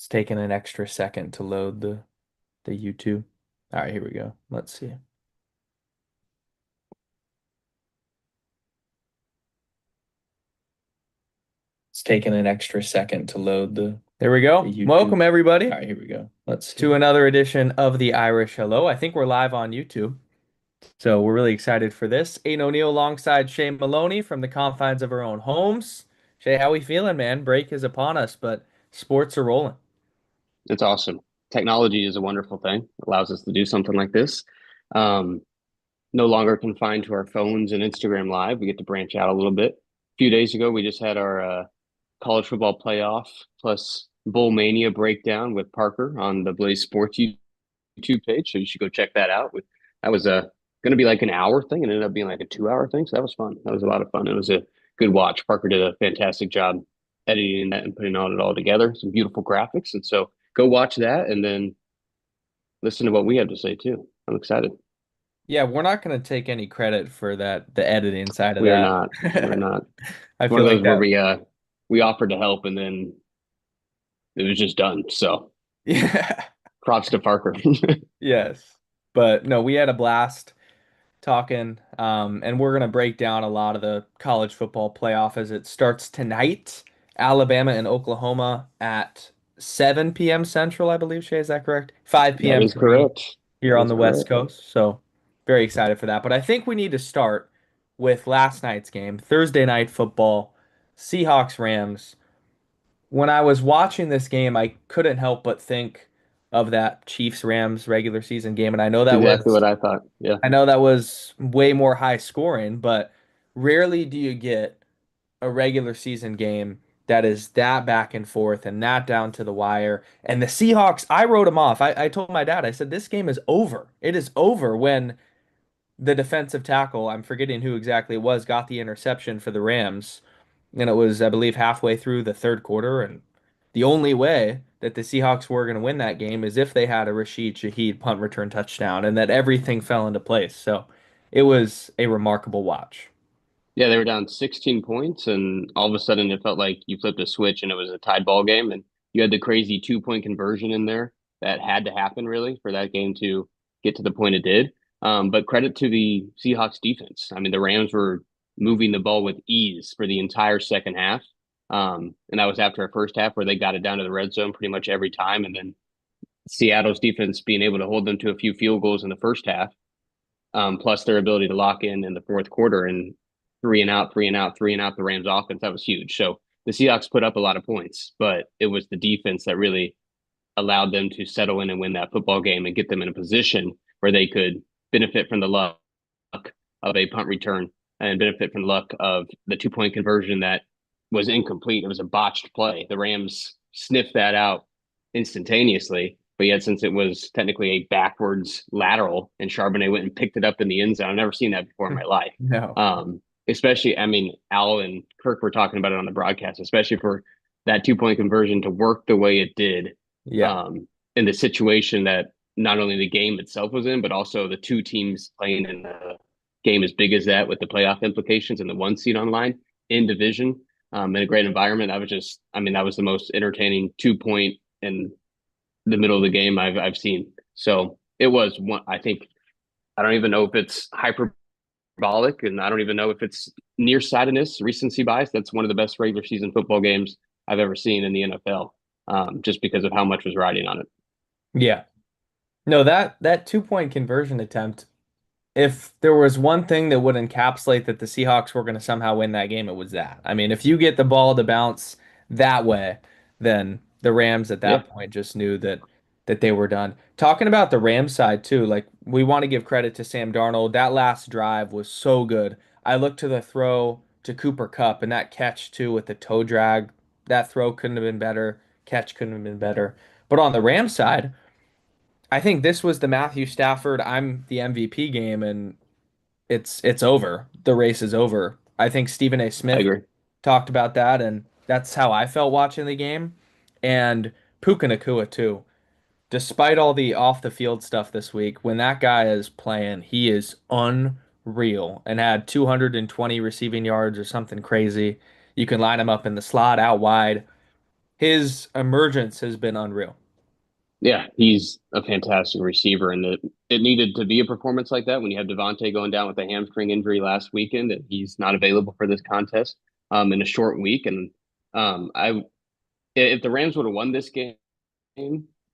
It's taking an extra second to load the YouTube. All right, here we go. Let's see. It's taking an extra second to load the There we go. YouTube. Welcome everybody. All right, here we go. Let's to another edition of the Irish Hello. I think we're live on YouTube. So we're really excited for this. Aiden O'Neill alongside Shay Maloney from the confines of our own homes. Shay, how we feeling, man? Break is upon us, but sports are rolling. It's awesome. Technology is a wonderful thing. It allows us to do something like this. Um, no longer confined to our phones and Instagram Live. We get to branch out a little bit. A few days ago, we just had our college football playoff plus Bowl Mania breakdown with Parker on the Blaze Sports YouTube page. So you should go check that out. That was going to be like an hour thing and ended up being like a 2 hour thing. So that was fun. That was a lot of fun. It was a good watch. Parker did a fantastic job editing that and putting all together. Some beautiful graphics. And so go watch that and then listen to what we have to say too. I'm excited. Yeah, we're not going to take any credit for that, the editing side of We are that. not. We're not. I One feel of like those where that. we offered to help and then it was just done. So Yeah. props to Parker. Yes. But no, we had a blast talking, and we're gonna break down a lot of the college football playoff as it starts tonight. Alabama and Oklahoma at 7 p.m. Central, I believe. Shay, is that correct? 5 That p.m. is for me correct. here That on is the West correct. Coast. So very excited for that. But I think we need to start with last night's game, Thursday night football, Seahawks Rams. When I was watching this game, I couldn't help but think of that Chiefs Rams regular season game, and That's exactly what I thought. Yeah. I know that was way more high scoring, but rarely do you get a regular season game that is that back and forth and that down to the wire. And the Seahawks, I wrote them off. I told my dad, I said, this game is over. It is over when the defensive tackle, I'm forgetting who exactly it was, got the interception for the Rams. And it was, I believe, halfway through the third quarter. And the only way that the Seahawks were going to win that game is if they had a Rashid Shaheed punt return touchdown and that everything fell into place. So it was a remarkable watch. Yeah, they were down 16 points, and all of a sudden it felt like you flipped a switch and it was a tied ball game. And you had the crazy 2 point conversion in there that had to happen really for that game to get to the point it did. But credit to the Seahawks defense. I mean, the Rams were moving the ball with ease for the entire second half. And that was after a first half where they got it down to the red zone pretty much every time. And then Seattle's defense being able to hold them to a few field goals in the first half, plus their ability to lock in the fourth quarter and three and out, three and out, three and out the Rams offense. That was huge. So the Seahawks put up a lot of points, but it was the defense that really allowed them to settle in and win that football game and get them in a position where they could benefit from the luck of a punt return and benefit from the luck of the 2 point conversion that was incomplete. It was a botched play. The Rams sniffed that out instantaneously. But yet, since it was technically a backwards lateral and Charbonnet went and picked it up in the end zone, I've never seen that before in my life. No. Especially, I mean, Al and Kirk were talking about it on the broadcast, especially for that 2 point conversion to work the way it did Yeah. um, in the situation that not only the game itself was in, but also the two teams playing in the game as big as that with the playoff implications and the one seed online in division in a great environment. I mean, that was the most entertaining 2 point in the middle of the game I've seen. So it was one. I think I don't even know if it's hyperbolic, and I don't even know if it's nearsightedness, recency bias. That's one of the best regular season football games I've ever seen in the NFL, just because of how much was riding on it. Yeah. No, that 2 point conversion attempt, if there was one thing that would encapsulate that the Seahawks were going to somehow win that game, it was that. I mean, if you get the ball to bounce that way, then the Rams at Yeah, that point just knew that they were done. Talking about the Rams side too, like we want to give credit to Sam Darnold. That last drive was so good. I looked to the throw to Cooper Kupp and that catch too with the toe drag. That throw couldn't have been better. Catch couldn't have been better. But on the Rams side, I think this was the Matthew Stafford, I'm the MVP game, and it's over. The race is over. I think Stephen A. I Smith agree. talked about that, and that's how I felt watching the game. And Puka Nacua too. Despite all the off the field stuff this week, when that guy is playing, he is unreal and had 220 receiving yards or something crazy. You can line him up in the slot out wide. his emergence has been unreal. Yeah, he's a fantastic receiver, and it needed to be a performance like that when you have Devontae going down with a hamstring injury last weekend, and he's not available for this contest in a short week. And I if the Rams would have won this game,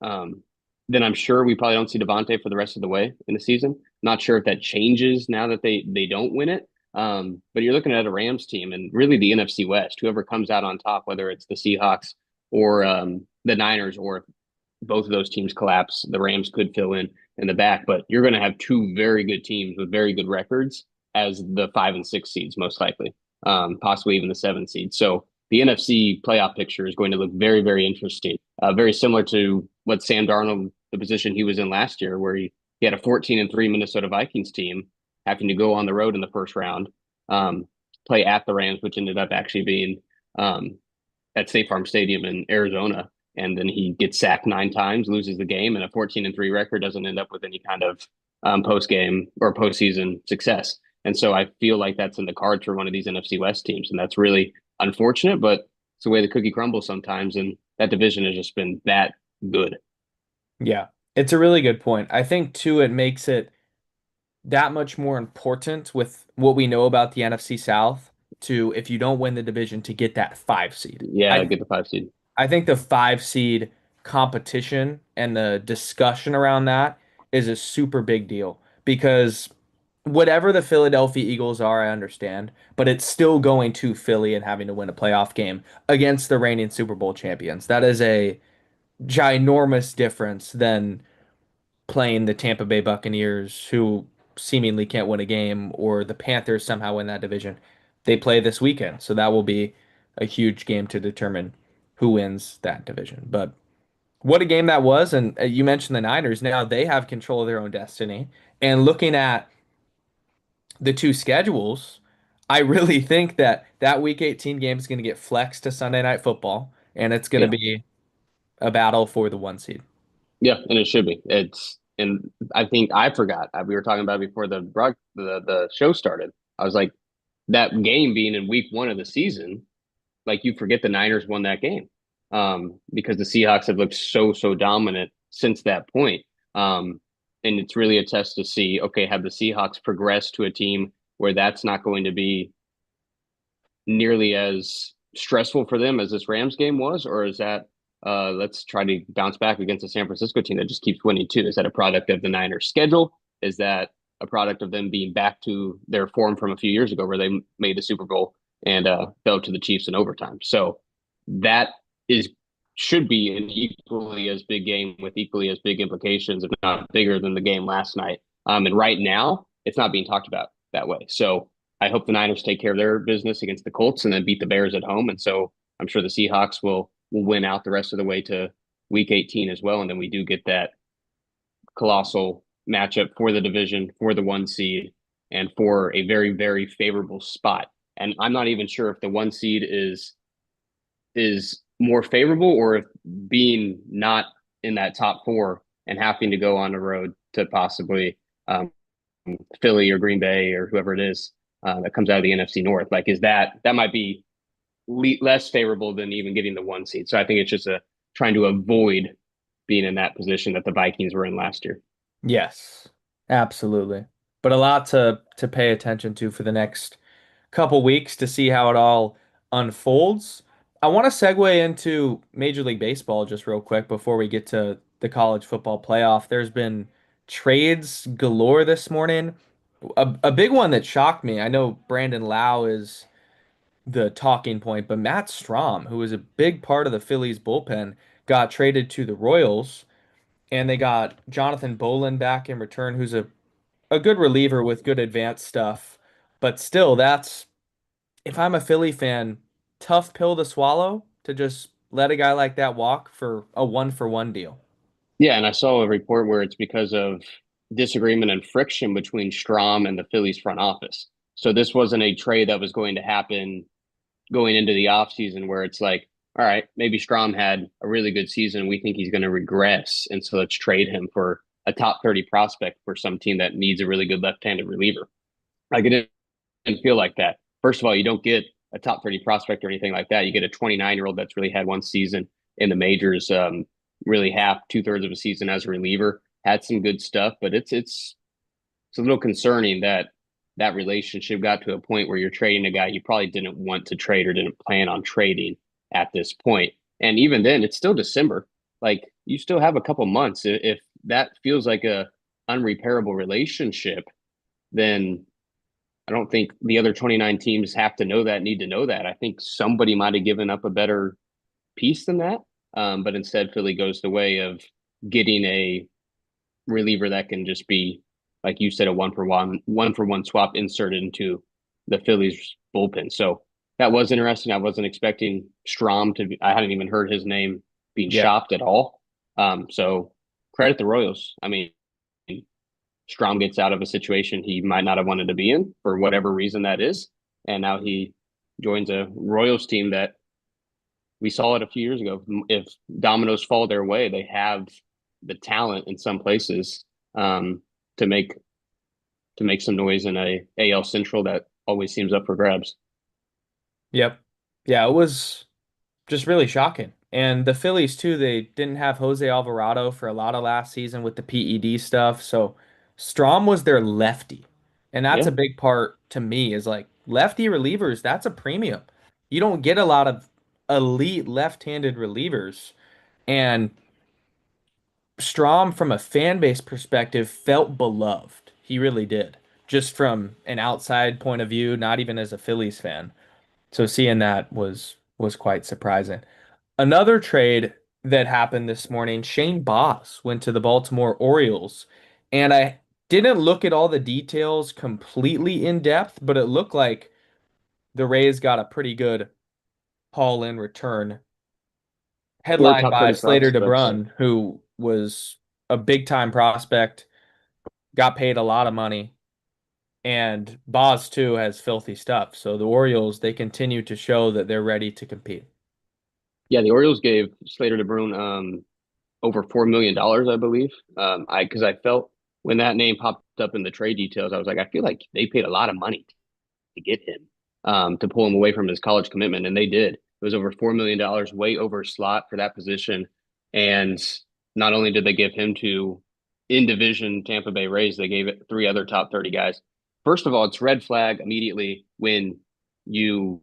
um, then I'm sure we probably don't see Devontae for the rest of the way in the season. Not sure if that changes now that they don't win it. But you're looking at a Rams team and really the NFC West, whoever comes out on top, whether it's the Seahawks or the Niners, or if both of those teams collapse, the Rams could fill in the back. But you're going to have two very good teams with very good records as the 5 and 6 seeds, most likely, possibly even the 7 seed. So the NFC playoff picture is going to look very, very interesting. Very similar to what Sam Darnold, the position he was in last year, where he had a 14-3 Minnesota Vikings team having to go on the road in the first round, um, play at the Rams, which ended up actually being um, at State Farm Stadium in Arizona. And then he gets sacked 9 times, loses the game, and a 14-3 record doesn't end up with any kind of post game or postseason success. And so I feel like that's in the cards for one of these NFC West teams, and that's really unfortunate, but it's the way the cookie crumbles sometimes. And that division has just been that good. Yeah, it's a really good point. I think too, it makes it that much more important with what we know about the NFC South to if you don't win the division to get that 5 seed. Yeah, get the 5 seed. I think the 5 seed competition and the discussion around that is a super big deal because whatever the Philadelphia Eagles are, I understand, but it's still going to Philly and having to win a playoff game against the reigning Super Bowl champions. That is a ginormous difference than playing the Tampa Bay Buccaneers, who seemingly can't win a game, or the Panthers somehow win that division. They play this weekend, so that will be a huge game to determine who wins that division. But what a game that was. And you mentioned the Niners. Now they have control of their own destiny. And looking at the two schedules, I really think that that Week 18 game is going to get flexed to Sunday Night Football, and it's going to Yeah. be a battle for the 1 seed. Yeah, and it should be. And I think I forgot. We were talking about it before the show started. I was like, that game being in week 1 of the season, like you forget the Niners won that game, because the Seahawks have looked so dominant since that point. And it's really a test to see, okay, have the Seahawks progressed to a team where that's not going to be nearly as stressful for them as this Rams game was, or is that let's try to bounce back against a San Francisco team that just keeps winning too? Is that a product of the Niners schedule? Is that a product of them being back to their form from a few years ago where they made the Super Bowl and fell to the Chiefs in overtime? So that is should be an equally as big game with equally as big implications, if not bigger than the game last night. And right now, it's not being talked about that way. So I hope the Niners take care of their business against the Colts and then beat the Bears at home. And so I'm sure the Seahawks will win out the rest of the way to Week 18 as well. And then we do get that colossal matchup for the division, for the 1 seed, and for a very, very favorable spot. And I'm not even sure if the 1 seed is more favorable, or if being not in that top four and having to go on the road to possibly Philly or Green Bay or whoever it is that comes out of the NFC North, like is that might be less favorable than even getting the 1 seed. So I think it's just a trying to avoid being in that position that the Vikings were in last year. Yes, absolutely. But a lot to pay attention to for the next couple weeks to see how it all unfolds. I want to segue into Major League Baseball just real quick before we get to the college football playoff. There's been trades galore this morning. A big one that shocked me. I know Brandon Lau is the talking point, but Matt Strom, who was a big part of the Phillies bullpen, got traded to the Royals, and they got Jonathan Bolin back in return, who's a good reliever with good advanced stuff. But still, that's if I'm a Philly fan, tough pill to swallow to just let a guy like that walk for a 1-for-1 deal. Yeah, and I saw a report where it's because of disagreement and friction between Strom and the Phillies front office. So this wasn't a trade that was going to happen going into the offseason where it's like, all right, maybe Strom had a really good season. We think he's going to regress. And so let's trade him for a top 30 prospect for some team that needs a really good left-handed reliever. Like it didn't feel like that. First of all, you don't get a top 30 prospect or anything like that. You get a 29-year-old that's really had one season in the majors, really half, two-thirds of a season as a reliever. Had some good stuff, but it's a little concerning that that relationship got to a point where you're trading a guy you probably didn't want to trade or didn't plan on trading at this point. And even then, it's still December. Like you still have a couple months. If that feels like a unrepairable relationship, then I don't think the other 29 teams have to know that, need to know that. I think somebody might have given up a better piece than that. But instead, Philly goes the way of getting a reliever that can just be, like you said, a one for one swap inserted into the Phillies bullpen. So that was interesting. I wasn't expecting Strom to be, I hadn't even heard his name being Yeah. shopped at all. So credit the Royals. I mean, Strom gets out of a situation he might not have wanted to be in for whatever reason that is. And now he joins a Royals team that we saw it a few years ago. If dominoes fall their way, they have the talent in some places to make some noise in a AL Central that always seems up for grabs. Yep. Yeah, it was just really shocking. And the Phillies too, they didn't have Jose Alvarado for a lot of last season with the PED stuff. So Strom was their lefty. And that's Yeah, a big part to me is like lefty relievers, that's a premium. You don't get a lot of elite left-handed relievers. And Strom, from a fan base perspective, felt beloved. He really did. Just from an outside point of view, not even as a Phillies fan. So seeing that was quite surprising. Another trade that happened this morning, Shane Baz went to the Baltimore Orioles, and I didn't look at all the details completely in depth, but it looked like the Rays got a pretty good haul in return, four headlined top by 30 Slater prospects. DeBrun, who was a big time prospect, got paid a lot of money, and Baz too has filthy stuff. So the Orioles, they continue to show that they're ready to compete. Yeah, the Orioles gave Slater DeBrun over $4 million, I believe. I because I felt when that name popped up in the trade details, I was like, I feel like they paid a lot of money to get him, to pull him away from his college commitment, and they did. It was over $4 million, way over slot for that position. And not only did they give him to in division Tampa Bay Rays, they gave it three other top 30 guys. First of all, it's red flag immediately when you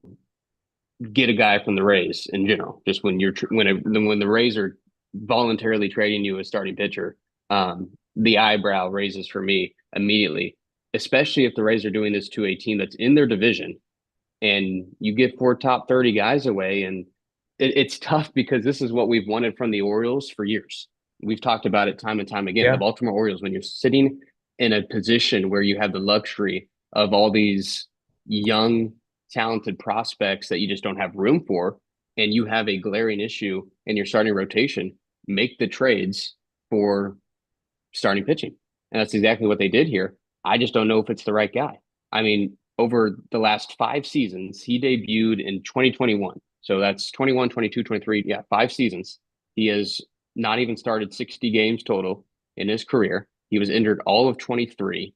get a guy from the Rays in general. Just when when the Rays are voluntarily trading you a starting pitcher, the eyebrow raises for me immediately. Especially if the Rays are doing this to a team that's in their division, and you get four top 30 guys away, and it's tough because this is what we've wanted from the Orioles for years. We've talked about it time and time again. The Yeah. Baltimore Orioles, when you're sitting in a position where you have the luxury of all these young, talented prospects that you just don't have room for, and you have a glaring issue in your starting rotation, make the trades for starting pitching. And that's exactly what they did here. I just don't know if it's the right guy. I mean, over the last 5 seasons, he debuted in 2021. So that's 21, 22, 23. Yeah, 5 seasons. He has not even started 60 games total in his career. He was injured all of 23.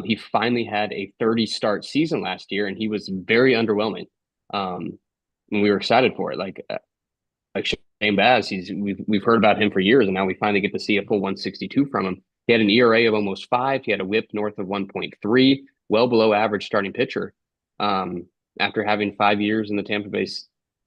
He finally had a 30 start season last year, and he was very underwhelming. And we were excited for it. Like Shane Baz, we've heard about him for years, and now we finally get to see a full 162 from him. He had an ERA of almost 5. He had a WHIP north of 1.3, well below average starting pitcher. After having 5 years in the Tampa Bay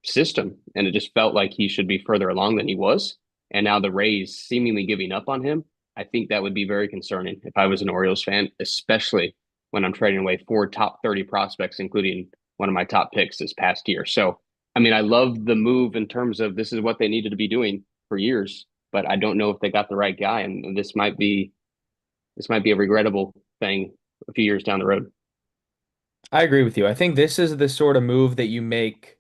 system, and it just felt like he should be further along than he was. And now the Rays seemingly giving up on him. I think that would be very concerning if I was an Orioles fan, especially when I'm trading away four top 30 prospects, including one of my top picks this past year. So I mean, I love the move in terms of this is what they needed to be doing for years, but I don't know if they got the right guy, and this might be a regrettable thing a few years down the road. I agree with you. I think this is the sort of move that you make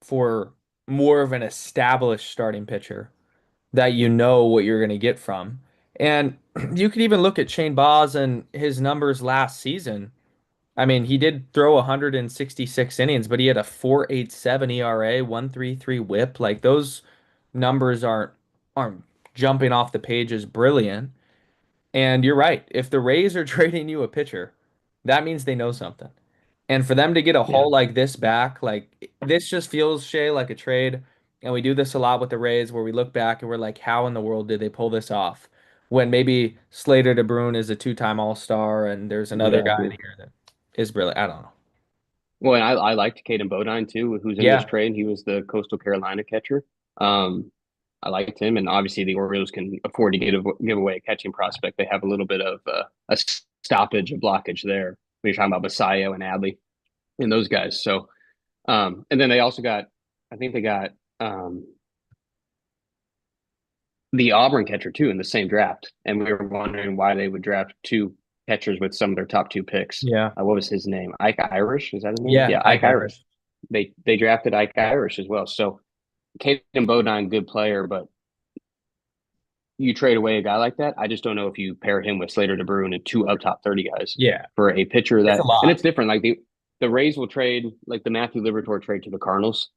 for more of an established starting pitcher that you know what you're going to get from. And you could even look at Shane Baz and his numbers last season. I mean, he did throw 166 innings, but he had a 4.87 ERA, 1.33 WHIP. Like those numbers aren't jumping off the page as brilliant. And you're right. If the Rays are trading you a pitcher, that means they know something. And for them to get a Yeah. haul like this back, like this just feels, Shay, like a trade and we do this a lot with the Rays where we look back and we're like, how in the world did they pull this off? When maybe Slater DeBrune is a two-time All-Star and there's another guy in Exactly. here that is brilliant. I don't know. Well, and I liked Caden Bodine too, who's in this Yeah. trade. He was the Coastal Carolina catcher. Um, I liked him, and obviously the Orioles can afford to give away a catching prospect. They have a little bit of a stoppage, a blockage there when you're talking about Basayo and Adley and those guys. So, and then they also got, I think they got the Auburn catcher too in the same draft, and we were wondering why they would draft two catchers with some of their top two picks. Yeah. What was his name? Ike Irish, is that his name? Yeah, Yeah, Ike Ike Irish. Irish. They drafted Ike Irish as well. So Caden Bodine, good player, but you trade away a guy like that. I just don't know if you pair him with Slater DeBrune and two up top 30 guys Yeah. for a pitcher It's a that, and lot. it's different. Like the Rays will trade like the Matthew Liberatore trade to the Cardinals.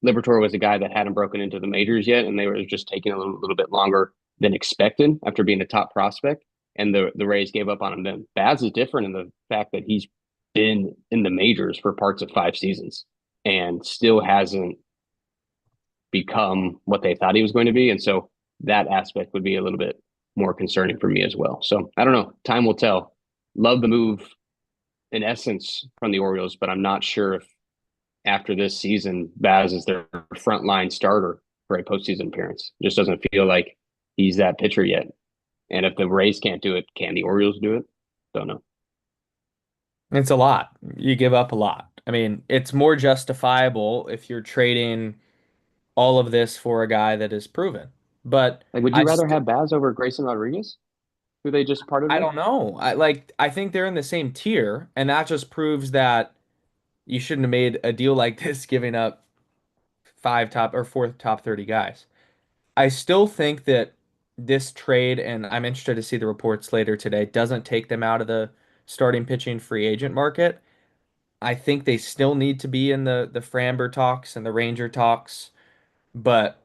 Liberatore was a guy that hadn't broken into the majors yet, and they were just taking a little bit longer than expected after being a top prospect. And the Rays gave up on him then. Baz is different in the fact that he's been in the majors for parts of 5 seasons and still hasn't become what they thought he was going to be. And so that aspect would be a little bit more concerning for me as well. So I don't know. Time will tell. Love the move in essence from the Orioles, but I'm not sure if after this season, Baz is their frontline starter for a postseason appearance. Just doesn't feel like he's that pitcher yet. And if the Rays can't do it, can the Orioles do it? Don't know. It's a lot. You give up a lot. I mean, it's more justifiable if you're trading all of this for a guy that is proven. But Like, would you I rather st have Baz over Grayson Rodriguez, who they just parted I with? don't know. I think they're in the same tier, and that just proves that you shouldn't have made a deal like this giving up five top or four top 30 guys. I still think that this trade, and I'm interested to see the reports later today, doesn't take them out of the starting pitching free agent market. I think they still need to be in the Framber talks and the Ranger talks, but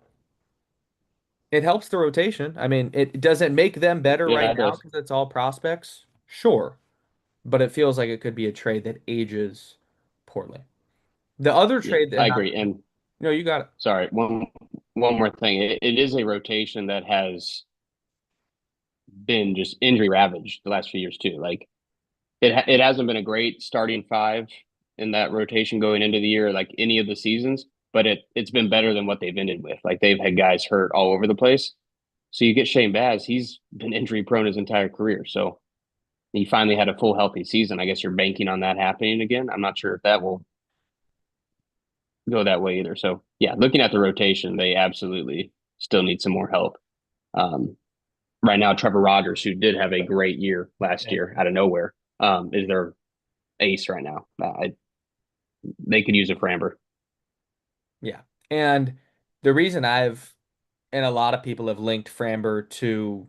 it helps the rotation. I mean, it doesn't make them better Yeah, right it now does. because it's all prospects. Sure, but it feels like it could be a trade that ages poorly. The other Yeah, trade that I happened, agree. And no, you got it. sorry, one more thing. It is a rotation that has been just injury ravaged the last few years too. Like it hasn't been a great starting five in that rotation going into the year, like any of the seasons, but it's been better than what they've ended with. Like they've had guys hurt all over the place. So you get Shane Baz, he's been injury prone his entire career. So he finally had a full healthy season. I guess you're banking on that happening again. I'm not sure if that will go that way either. So yeah, looking at the rotation, they absolutely still need some more help. Um, right now, Trevor Rogers, who did have a great year last year out of nowhere, is their ace right now. They could use a Framber. Yeah. And the reason I've and a lot of people have linked Framber to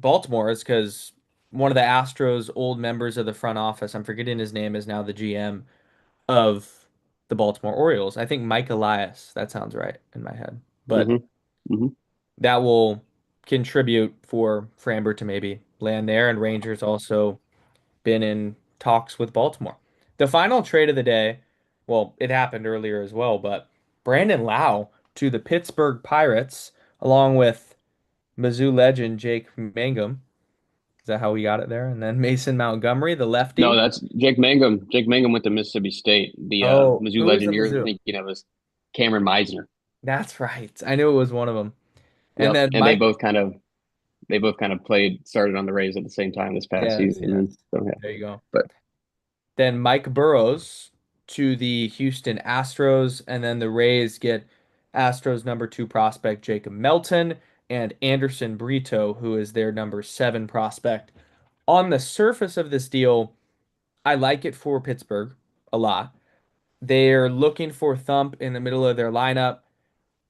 Baltimore is because one of the Astros' old members of the front office, I'm forgetting his name, is now the GM of the Baltimore Orioles. I think Mike Elias. That sounds right in my head. But Mm-hmm. Mm-hmm. that will contribute for Framber to maybe land there. And Rangers also been in talks with Baltimore. The final trade of the day, well, it happened earlier as well, but Brandon Lau to the Pittsburgh Pirates, along with Mizzou legend Jake Mangum. Is that how we got it there? And then Mason Montgomery, the No, lefty. that's Jake Mangum. Jake Mangum went to Mississippi State. The Oh, Mizzou who is the legend you're Mizzou? thinking of is Cameron Meisner. That's right. I knew it was one of them. And Yep, then and they Mike, both kind of played started on the Rays at the same time this past yes, season. yes. And so yeah, There you go. but Then Mike Burrows to the Houston Astros, and then the Rays get Astros number two prospect Jacob Melton and Anderson Brito, who is their number seven prospect. On the surface of this deal, I like it for Pittsburgh a lot. They're looking for Thump in the middle of their lineup.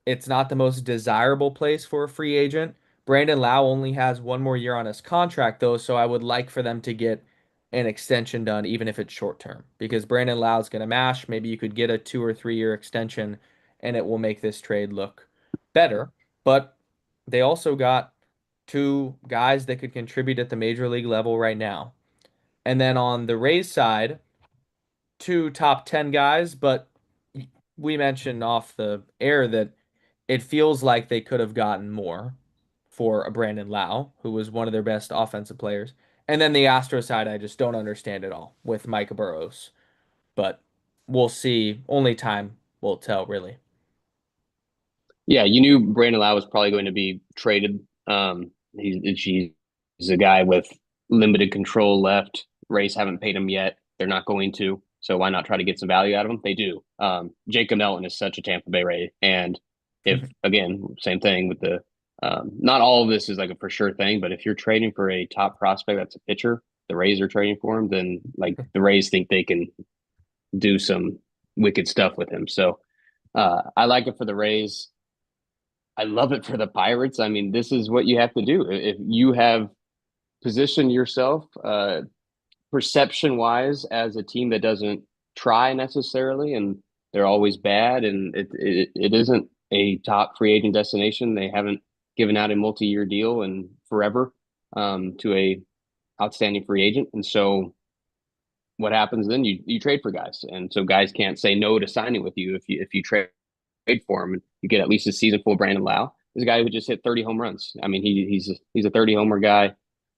It's not the most desirable place for a free agent. Brandon Lau only has one more year on his contract, though, so I would like for them to get an extension done, even if it's short term, because Brandon Lau's going to mash. Maybe you could get a 2 or 3 year extension, and it will make this trade look better. But they also got two guys that could contribute at the major league level right now. And then on the Rays side, two top 10 guys, but we mentioned off the air that it feels like they could have gotten more for a Brandon Lau, who was one of their best offensive players. And then the Astro side, I just don't understand at all with Mike Burrows. But we'll see. Only time will tell, really. Yeah, you knew Brandon Lau was probably going to be traded. He's a guy with limited control left. Rays haven't paid him yet. They're not going to. So why not try to get some value out of him? They do. Jacob Melton is such a Tampa Bay Ray. And if, again, same thing with the, not all of this is like a for sure thing, but if you're trading for a top prospect that's a pitcher, the Rays are trading for him, then like the Rays think they can do some wicked stuff with him. So I like it for the Rays. I love it for the Pirates. I mean, this is what you have to do. If you have positioned yourself perception wise as a team that doesn't try necessarily and they're always bad and it isn't a top free agent destination. They haven't given out a multi-year deal and forever to a outstanding free agent. And so what happens then? You trade for guys. And so guys can't say no to signing with you if you trade for him and you get at least a season full of Brandon Lau. This a guy who just hit 30 home runs. I mean, he's a 30 homer guy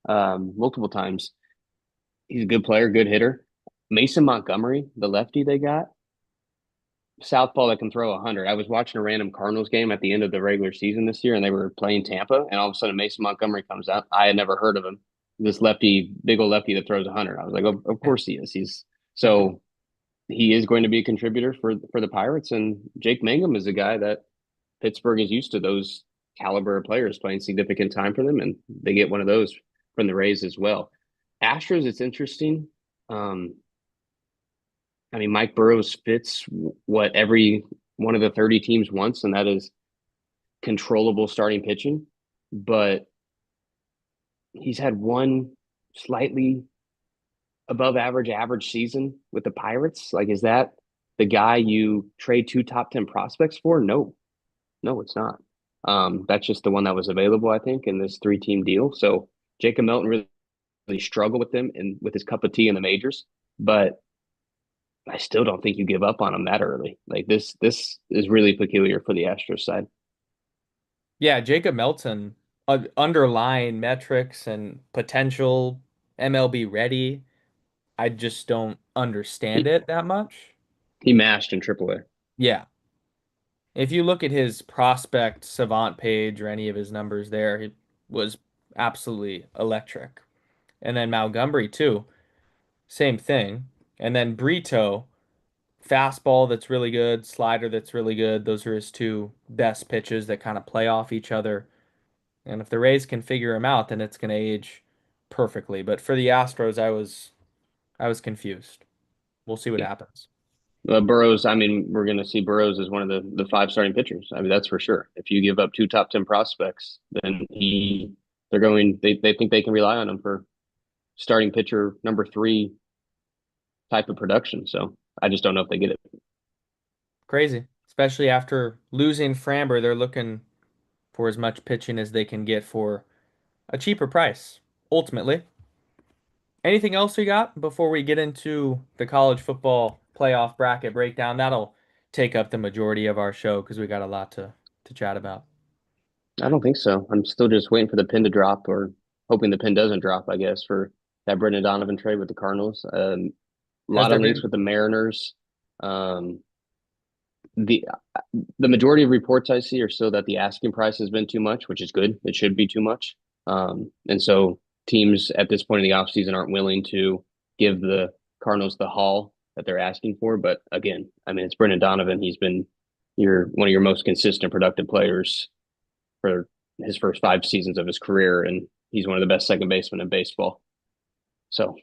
multiple times. He's a good player, good hitter. Mason Montgomery, the lefty they got, southpaw that can throw 100. I was watching a random Cardinals game at the end of the regular season this year, and they were playing Tampa, and all of a sudden Mason Montgomery comes out. I had never heard of him. This lefty, big old lefty that throws 100. I was like, oh, of course he is. He's so he is going to be a contributor for the Pirates, and Jake Mangum is a guy that Pittsburgh is used to those caliber of players playing significant time for them, and they get one of those from the Rays as well. Astros, it's interesting. Um, I mean, Mike Burrows fits what every one of the 30 teams wants, and that is controllable starting pitching. But he's had one slightly above average season with the Pirates. Like, is that the guy you trade two top 10 prospects for? No, no, it's not. That's just the one that was available, I think, in this three-team deal. So Jacob Melton really struggled with him and with his cup of tea in the majors, but I still don't think you give up on him that early. Like this is really peculiar for the Astros side. Yeah, Jacob Melton, underlying metrics and potential MLB ready. I just don't understand He it that much. he mashed in AAA. Yeah. If you look at his prospect savant page or any of his numbers there, he was absolutely electric. And then Montgomery too, same thing. And then Brito, fastball that's really good, slider that's really good. Those are his two best pitches that kind of play off each other. And if the Rays can figure him out, then it's going to age perfectly. But for the Astros, I was confused. We'll see what Yeah. happens. Burrows, I mean, we're going to see Burrows as one of the five starting pitchers. I mean, that's for sure. If you give up two top 10 prospects, then they think they can rely on him for starting pitcher number three type of production. So I just don't know if they get it. Crazy, especially after losing Framber, they're looking for as much pitching as they can get for a cheaper price, ultimately. Anything else you got before we get into the college football playoff bracket breakdown? That'll take up the majority of our show because we got a lot to chat about. I don't think so. I'm still just waiting for the pin to drop or hoping the pin doesn't drop, I guess, for that Brendan Donovan trade with the Cardinals. A Has lot there of links been with the Mariners. Um, the the majority of reports I see are still that the asking price has been too much, which is good. It should be too much. And so teams at this point in the offseason aren't willing to give the Cardinals the haul that they're asking for. But again, I mean, it's Brendan Donovan. He's been your one of your most consistent, productive players for his first 5 seasons of his career, and he's one of the best second basemen in baseball. So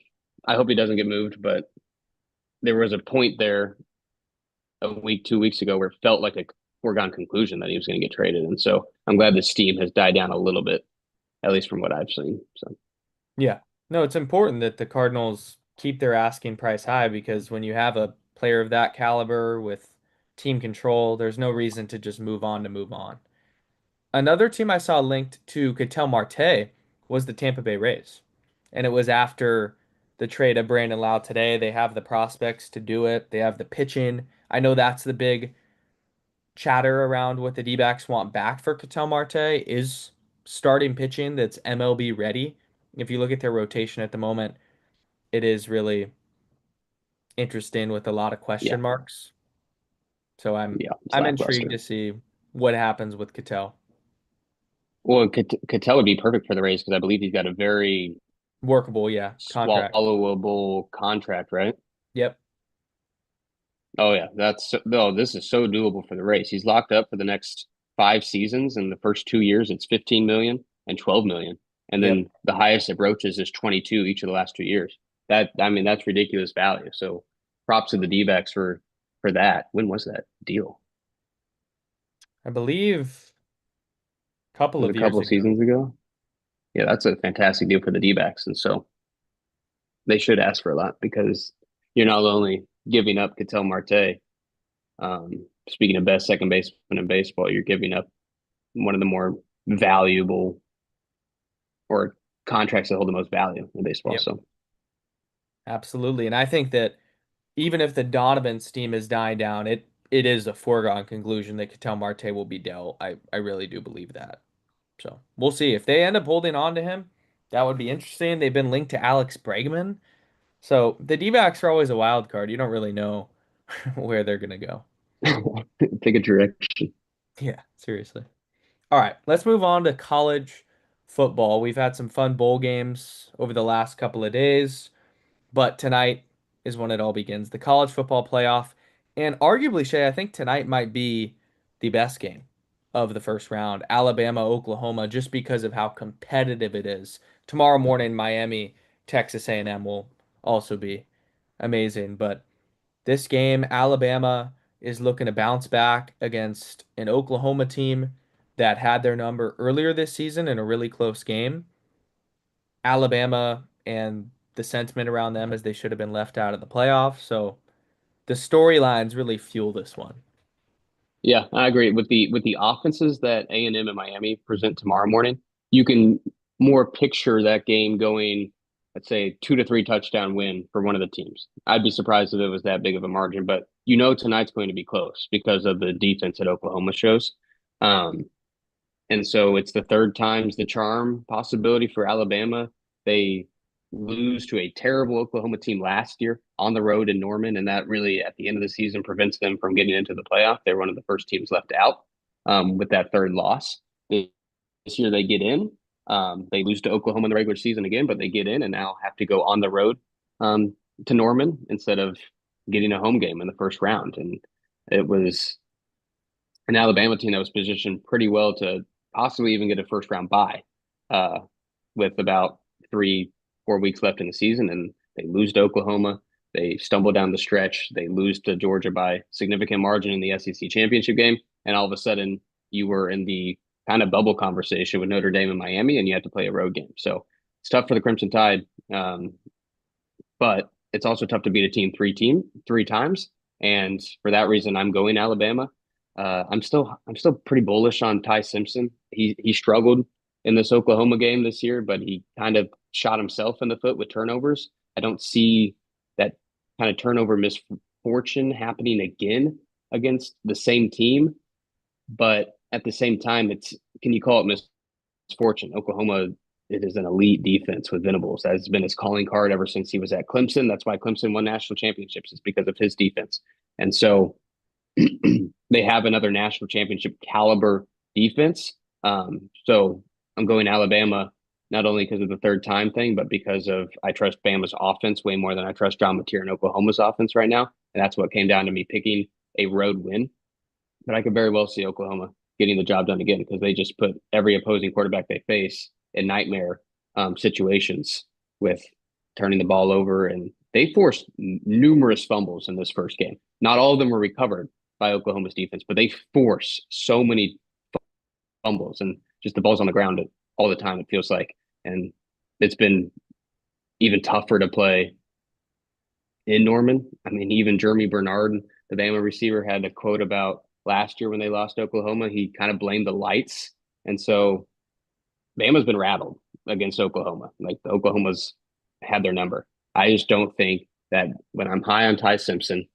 I hope he doesn't get moved, but there was a point there a week, 2 weeks ago where it felt like a foregone conclusion that he was going to get traded. And so I'm glad the steam has died down a little bit, at least from what I've seen. So Yeah. No, it's important that the Cardinals keep their asking price high because when you have a player of that caliber with team control, there's no reason to just move on to move on. Another team I saw linked to Ketel Marte was the Tampa Bay Rays. And it was after the trade of Brandon Lau today. They have the prospects to do it. They have the pitching. I know that's the big chatter around what the D-backs want back for Ketel Marte is starting pitching that's MLB ready. If you look at their rotation at the moment, it is really interesting with a lot of Yeah, question marks. So yeah, it's I'm intrigued lackluster. to see what happens with Ketel. Well, Cattell would be perfect for the Rays because I believe he's got a very Workable, yeah. Contract. swallowable contract, right? Yep. Oh yeah, no. This is so doable for the Rays. He's locked up for the next 5 seasons. In the first 2 years, it's 15 million and 12 million, and Yep. then the highest it broaches is 22 each of the last 2 years. I mean, that's ridiculous value. So, props to the D-backs for that. When was that deal? I believe a couple Was it of a couple years of ago. seasons ago? Yeah, that's a fantastic deal for the D-backs, and so they should ask for a lot because you're not only giving up Ketel Marte. Speaking of best second baseman in baseball, you're giving up one of the more valuable or contracts that hold the most value in baseball. Yep. So Absolutely. And I think that even if the Donovan's team is dying down, it is a foregone conclusion that Ketel Marte will be dealt. I really do believe that. So we'll see. If they end up holding on to him, that would be interesting. They've been linked to Alex Bregman. So the D-backs are always a wild card. You don't really know where they're gonna go. take a direction. Yeah, seriously. All right, let's move on to college football. We've had some fun bowl games over the last couple of days. But tonight is when it all begins, the college football playoff. And arguably, Shay, I think tonight might be the best game of the first round. Alabama, Oklahoma, just because of how competitive it is. Tomorrow morning, Miami, Texas A&M will also be amazing. But this game, Alabama is looking to bounce back against an Oklahoma team that had their number earlier this season in a really close game. Alabama and the sentiment around them is they should have been left out of the playoffs. So the storylines really fuel this one. Yeah, I agree with the offenses that A&M and Miami present tomorrow morning. You can more picture that game going, let's say, 2 to 3 touchdown win for one of the teams. I'd be surprised if it was that big of a margin, but tonight's going to be close because of the defense that Oklahoma shows. Um, And so it's the third time's the charm possibility for Alabama. They lose to a terrible Oklahoma team last year on the road in Norman, and that really, at the end of the season, prevents them from getting into the playoff. They're one of the first teams left out with that third loss. This year they get in. They lose to Oklahoma in the regular season again, but they get in and now have to go on the road um, to Norman instead of getting a home game in the first round. And it was an Alabama team that was positioned pretty well to possibly even get a first round bye uh, with about 3 4 weeks left in the season. And they lose to Oklahoma. They stumble down the stretch. They lose to Georgia by significant margin in the SEC championship game. And all of a sudden, you were in the kind of bubble conversation with Notre Dame and Miami, and you had to play a road game. So it's tough for the Crimson Tide, but it's also tough to beat a team 3 times. And for that reason, I'm going Alabama. I'm still pretty bullish on Ty Simpson. He struggled in this Oklahoma game this year, but he kind of shot himself in the foot with turnovers. I don't see that kind of turnover misfortune happening again against the same team. But at the same time, it's can you call it misfortune? Oklahoma, it is an elite defense with Venables. That's been his calling card ever since he was at Clemson. That's why Clemson won national championships, is because of his defense. And so they have another national championship caliber defense. So I'm going Alabama not only because of the third time thing, but because of I trust Bama's offense way more than I trust John Mateer and Oklahoma's offense right now. And that's what came down to me picking a road win. But I could very well see Oklahoma getting the job done again because they just put every opposing quarterback they face in nightmare situations with turning the ball over. And they forced numerous fumbles in this first game. Not all of them were recovered by Oklahoma's defense, but they force so many fumbles and just the ball's on the ground all the time, it feels like. And it's been even tougher to play in Norman. I mean, even Jeremy Bernard, the Bama receiver, had a quote about last year when they lost Oklahoma. He kind of blamed the lights. And so Bama's been rattled against Oklahoma. Like the Oklahoma's had their number. I just don't think that when I'm high on Ty Simpson,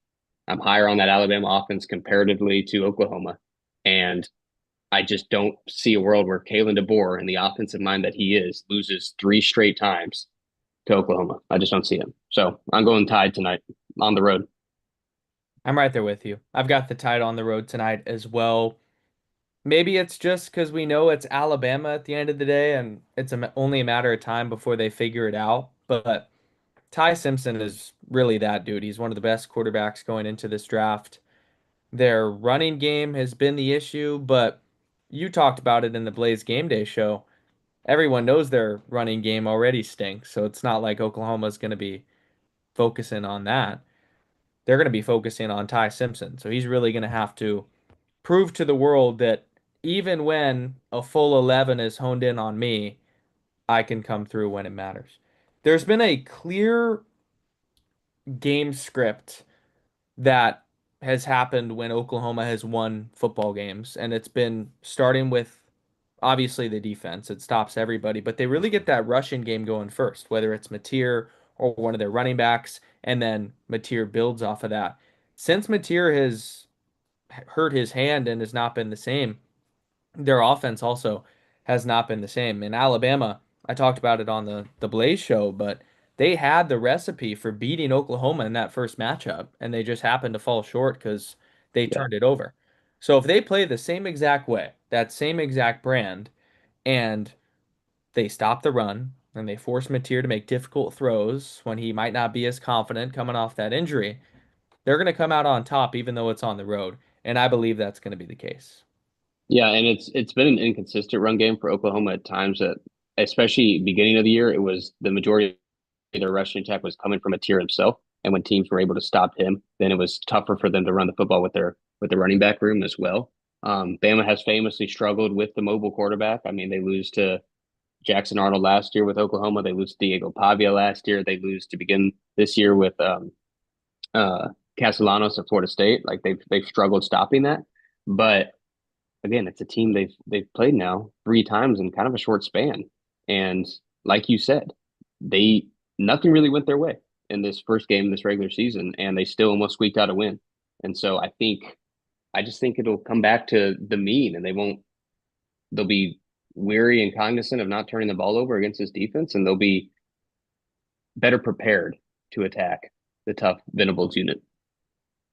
I'm higher on that Alabama offense comparatively to Oklahoma. And I just don't see a world where Kalen DeBoer, and the offensive mind that he is, loses 3 straight times to Oklahoma. I just don't see him. So I'm going Tide tonight on the road. I'm right there with you. I've got the Tide on the road tonight as well. Maybe it's just because we know it's Alabama at the end of the day, and it's only a matter of time before they figure it out. But Ty Simpson is really that dude. He's one of the best quarterbacks going into this draft. Their running game has been the issue, but you talked about it in the Blaze Game Day show. Everyone knows their running game already stinks, so it's not like Oklahoma's going to be focusing on that. They're going to be focusing on Ty Simpson. So he's really going to have to prove to the world that even when a full 11 is honed in on me, I can come through when it matters. There's been a clear game script that has happened when Oklahoma has won football games, and it's been starting with obviously the defense. It stops everybody, but they really get that rushing game going first, whether it's Mateer or one of their running backs, and then Mateer builds off of that. Since Mateer has hurt his hand and has not been the same, their offense also has not been the same. In Alabama, I talked about it on the Blaze show, but they had the recipe for beating Oklahoma in that first matchup, and they just happened to fall short because they Yeah. turned it over. So if they play the same exact way, that same exact brand, and they stop the run and they force Mateer to make difficult throws when he might not be as confident coming off that injury, they're going to come out on top even though it's on the road. And I believe that's going to be the case. Yeah, and it's been an inconsistent run game for Oklahoma at times that especially beginning of the year, it was the majority of their rushing attack was coming from Mateer himself. And when teams were able to stop him, then it was tougher for them to run the football with the running back room as well. Bama has famously struggled with the mobile quarterback. I mean, they lose to Jackson Arnold last year with Oklahoma. They lose to Diego Pavia last year. They lose to begin this year with uh, Castellanos at Florida State. Like they've struggled stopping that. But again, it's a team they've played now 3 times in kind of a short span. And like you said, they nothing really went their way in this first game of this regular season, and they still almost squeaked out a win. And so I just think it'll come back to the mean, and they'll be weary and cognizant of not turning the ball over against this defense, and they'll be better prepared to attack the tough Venables unit.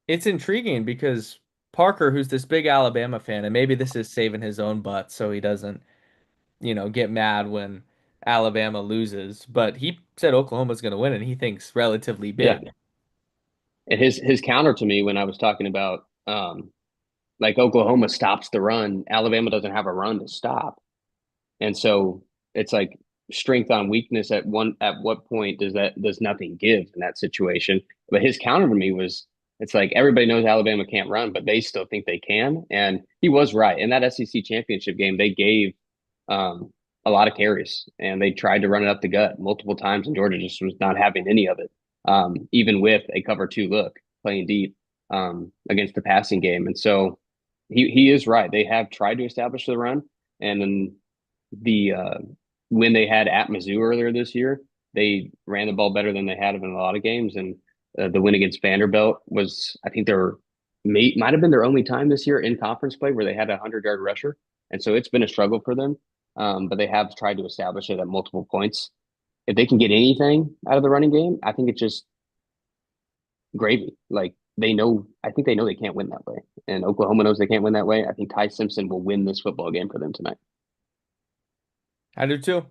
It's intriguing because Parker, who's this big Alabama fan, and maybe this is saving his own butt so he doesn't, get mad when Alabama loses, but he said Oklahoma's going to win and he thinks relatively Yeah. big. And his counter to me when I was talking about like Oklahoma stops the run, Alabama doesn't have a run to stop. And so it's like strength on weakness at what point does nothing give in that situation? But his counter to me was it's like everybody knows Alabama can't run, but they still think they can. And he was right. In that SEC championship game, they gave um, a lot of carries and they tried to run it up the gut multiple times, and Georgia just was not having any of it. Even with a cover 2 look playing deep against the passing game. And so he is right. They have tried to establish the run, and then the when they had at Mizzou earlier this year, they ran the ball better than they had in a lot of games. And the win against Vanderbilt was, I think, might have been their only time this year in conference play where they had a 100-yard rusher. And so it's been a struggle for them, but they have tried to establish it at multiple points. If they can get anything out of the running game, I think it's just gravy. Like I think they know they can't win that way. And Oklahoma knows they can't win that way. I think Ty Simpson will win this football game for them tonight. I do too.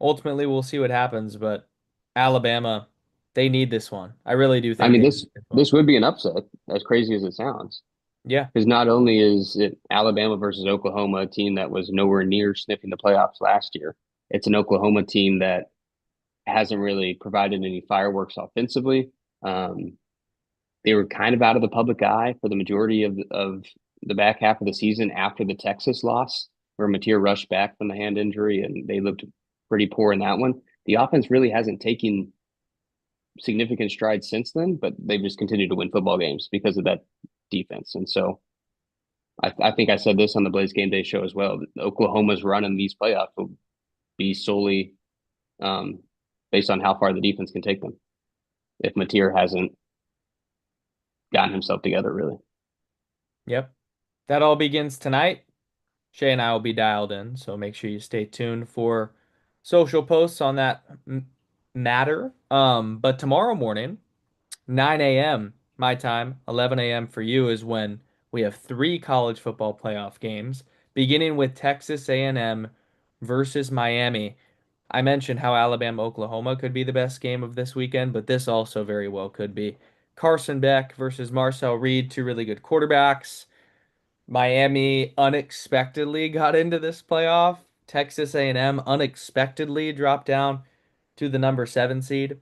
Ultimately, we'll see what happens, but Alabama, they need this one. I really do I think mean, they this need this one. this would be an upset, as crazy as it sounds, Yeah, because not only is it Alabama versus Oklahoma, a team that was nowhere near sniffing the playoffs last year, it's an Oklahoma team that hasn't really provided any fireworks offensively. Um, they were kind of out of the public eye for the majority of the back half of the season after the Texas loss, where Mateer rushed back from the hand injury and they looked pretty poor in that one. The offense really hasn't taken significant strides since then, but they've just continued to win football games because of that defense. And so I think I said this on the Blaze Game Day show as well. Oklahoma's run in these playoffs will be solely um, based on how far the defense can take them. If Mateer hasn't gotten himself together, really. yep. That all begins tonight. Shay and I will be dialed in, so make sure you stay tuned for social posts on that matter. But tomorrow morning, 9 a.m. my time, 11 a.m. for you is when we have three college football playoff games, beginning with Texas A&M versus Miami. I mentioned how Alabama Oklahoma could be the best game of this weekend, but this also very well could be. Carson Beck versus Marcel Reed, two really good quarterbacks. Miami unexpectedly got into this playoff. Texas A&M unexpectedly dropped down to the number 7 seed.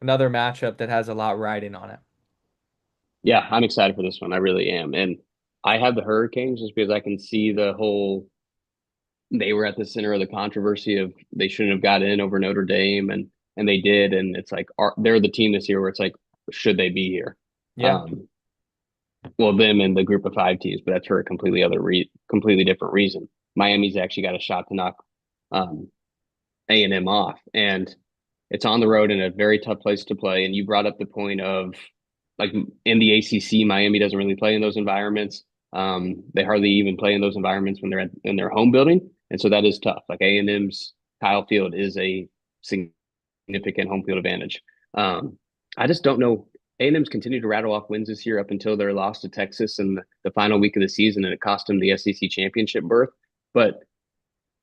Another matchup that has a lot riding on it. Yeah, I'm excited for this one. I really am. And I have the Hurricanes just because I can see the whole they were at the center of the controversy of they shouldn't have got in over Notre Dame and they did and it's like they're the team this year where it's like should they be here? Yeah. Um well them and the group of five teams, but that's for a completely different reason. Miami's actually got a shot to knock um A&M off and it's on the road in a very tough place to play. And you brought up the point of like in the ACC, Miami doesn't really play in those environments. They hardly even play in those environments when they're in their home building, and so that is tough. Like A&M's Kyle Field is a significant home field advantage. Um, I just don't know. A&M's continued to rattle off wins this year up until their loss to Texas in the final week of the season, and it cost them the SEC championship berth. But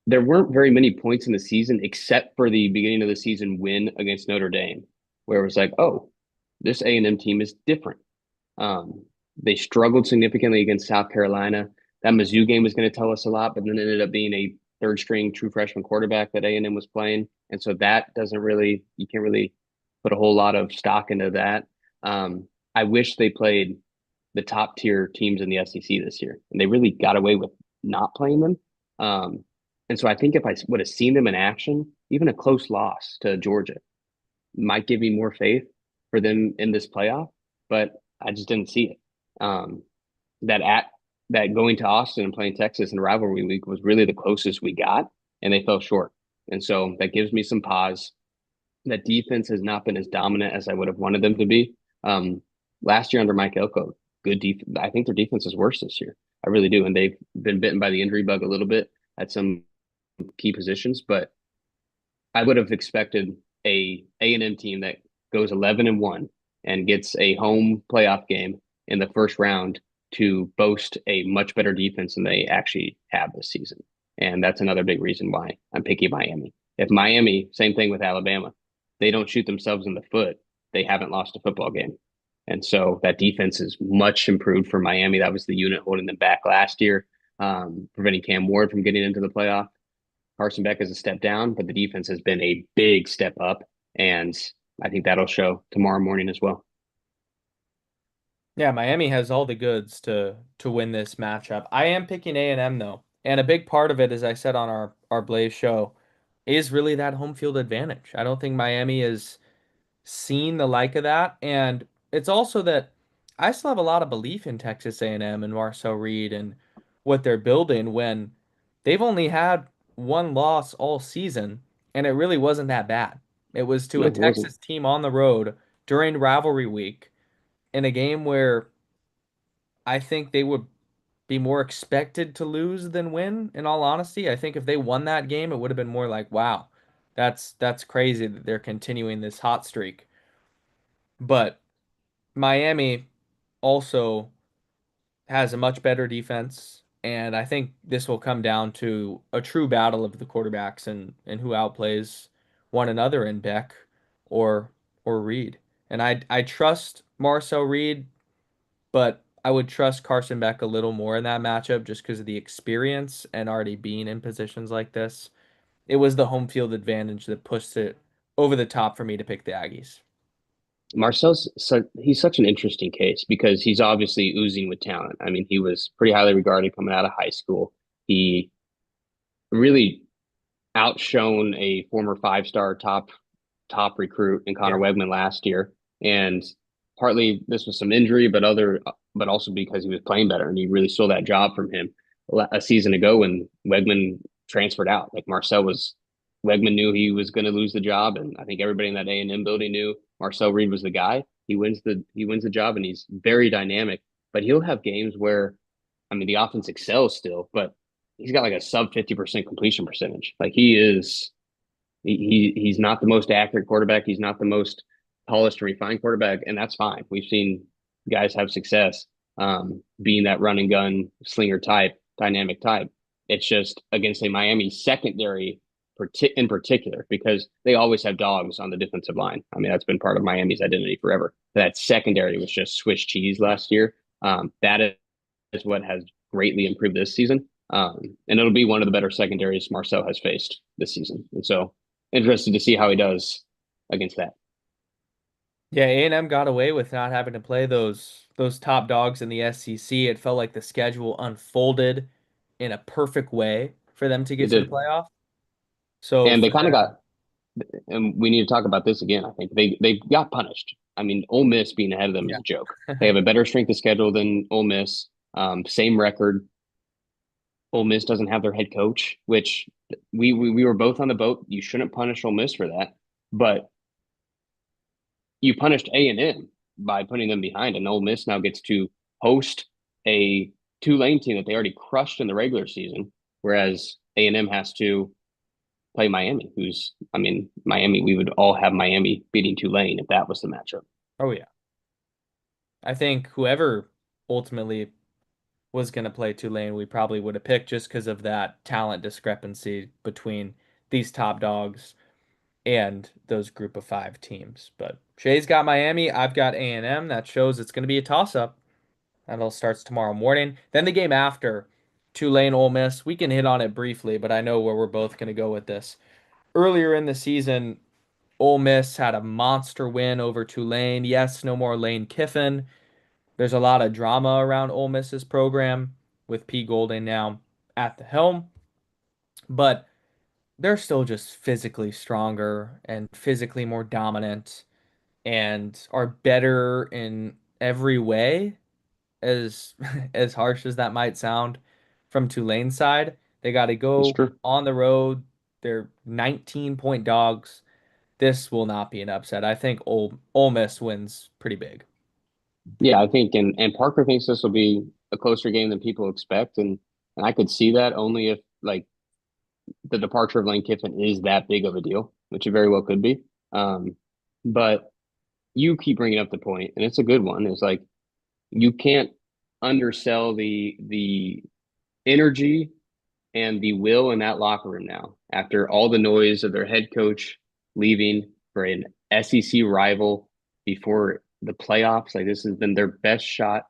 there weren't very many points in the season except for the beginning of the season win against Notre Dame, where it was like, oh, this A&M team is different. Um, they struggled significantly against South Carolina. That Mizzou game was going to tell us a lot, but then it ended up being a third string true freshman quarterback that A&M was playing. And so that doesn't really, you can't really put a whole lot of stock into that. I wish they played the top tier teams in the SEC this year, and they really got away with not playing them. Um, and so I think if I would have seen them in action, even a close loss to Georgia might give me more faith for them in this playoff, but I just didn't see it. Um, that at that going to Austin and playing Texas in rivalry week was really the closest we got, and they fell short. And so that gives me some pause. That defense has not been as dominant as I would have wanted them to be. Um, Last year under Mike Elko, good defense. I think their defense is worse this year. I really do, and they've been bitten by the injury bug a little bit at some key positions, but I would have expected A&M team that goes 11-1 and gets a home playoff game in the first round to boast a much better defense than they actually have this season. And that's another big reason why I'm picking Miami. If Miami, same thing with Alabama, they don't shoot themselves in the foot, they haven't lost a football game. And so that defense is much improved for Miami. That was the unit holding them back last year, preventing Cam Ward from getting into the playoff. Carson Beck is a step down, but the defense has been a big step up. And I think that'll show tomorrow morning as well. Yeah, Miami has all the goods to win this matchup. I am picking A&M though. And a big part of it, as I said on our Blaze show, is really that home field advantage. I don't think Miami is seen the like of that. And it's also that I still have a lot of belief in Texas A&M and M and Marcel Reed and what they're building when they've only had one loss all season, and it really wasn't that bad. It was to No, a it wasn't. Texas team on the road during rivalry week in a game where I think they would be more expected to lose than win, in all honesty. I think if they won that game, it would have been more like, wow, that's crazy that they're continuing this hot streak. But Miami also has a much better defense, and I think this will come down to a true battle of the quarterbacks and who outplays one another in Beck or Reed. And I trust Marcel Reed, but I would trust Carson Beck a little more in that matchup just because of the experience and already being in positions like this. It was the home field advantage that pushed it over the top for me to pick the Aggies. He's such an interesting case because he's obviously oozing with talent. I mean, he was pretty highly regarded coming out of high school. He really outshone a former five-star top recruit in Connor Yeah. Wegman last year. And partly this was some injury, but also because he was playing better and he really stole that job from him a season ago when Wegman transferred out. Like Wegman knew he was going to lose the job, and I think everybody in that A&M building knew Marcel Reed was the guy. He wins the job, and he's very dynamic. But he'll have games where I mean, the offense excels still, but he's got like a sub 50% completion percentage. Like he's not the most accurate quarterback. He's not the most polished and refined quarterback, and that's fine. We've seen guys have success being that run and gun slinger type, dynamic type. It's just against a Miami secondary in particular because they always have dogs on the defensive line. I mean, that's been part of Miami's identity forever. That secondary was just Swiss cheese last year. That is what has greatly improved this season. And it'll be one of the better secondaries Marcel has faced this season. And so interested to see how he does against that. Yeah, A&M got away with not having to play those top dogs in the SEC. It felt like the schedule unfolded in a perfect way for them to It get to the did. playoff. So And they for kind of them, got, and we need to talk about this again. I think they got punished. I mean, Ole Miss being ahead of them is yeah. a joke. They have a better strength of schedule than Ole Miss. Same record. Ole Miss doesn't have their head coach, which we were both on the boat. You shouldn't punish Ole Miss for that, but you punished A&M by putting them behind, and Ole Miss now gets to host a Tulane team that they already crushed in the regular season, whereas A&M has to play Miami, who's, I mean, Miami, we would all have Miami beating Tulane if that was the matchup. Oh yeah. I think whoever ultimately was going to play Tulane, we probably would have picked just because of that talent discrepancy between these top dogs and those group of five teams. But Shay's got Miami, I've got A&M. That shows it's going to be a toss-up. That all starts tomorrow morning. Then the game after, Tulane Ole Miss. We can hit on it briefly, but I know where we're both going to go with this. Earlier in the season, Ole Miss had a monster win over Tulane. Yes, no more Lane Kiffin. There's a lot of drama around Ole Miss's program with P. Golding now at the helm, but they're still just physically stronger and physically more dominant and are better in every way, as as harsh as that might sound from Tulane's side. They got to It's go true. on the road. They're 19-point dogs. This will not be an upset. I think Ole Miss wins pretty big. Yeah, I think, and Parker thinks this will be a closer game than people expect, and I could see that only if like the departure of Lane Kiffin is that big of a deal, which it very well could be. But you keep bringing up the point, and it's a good one. Is like you can't undersell the energy and the will in that locker room now after all the noise of their head coach leaving for an SEC rival before the playoffs. Like this has been their best shot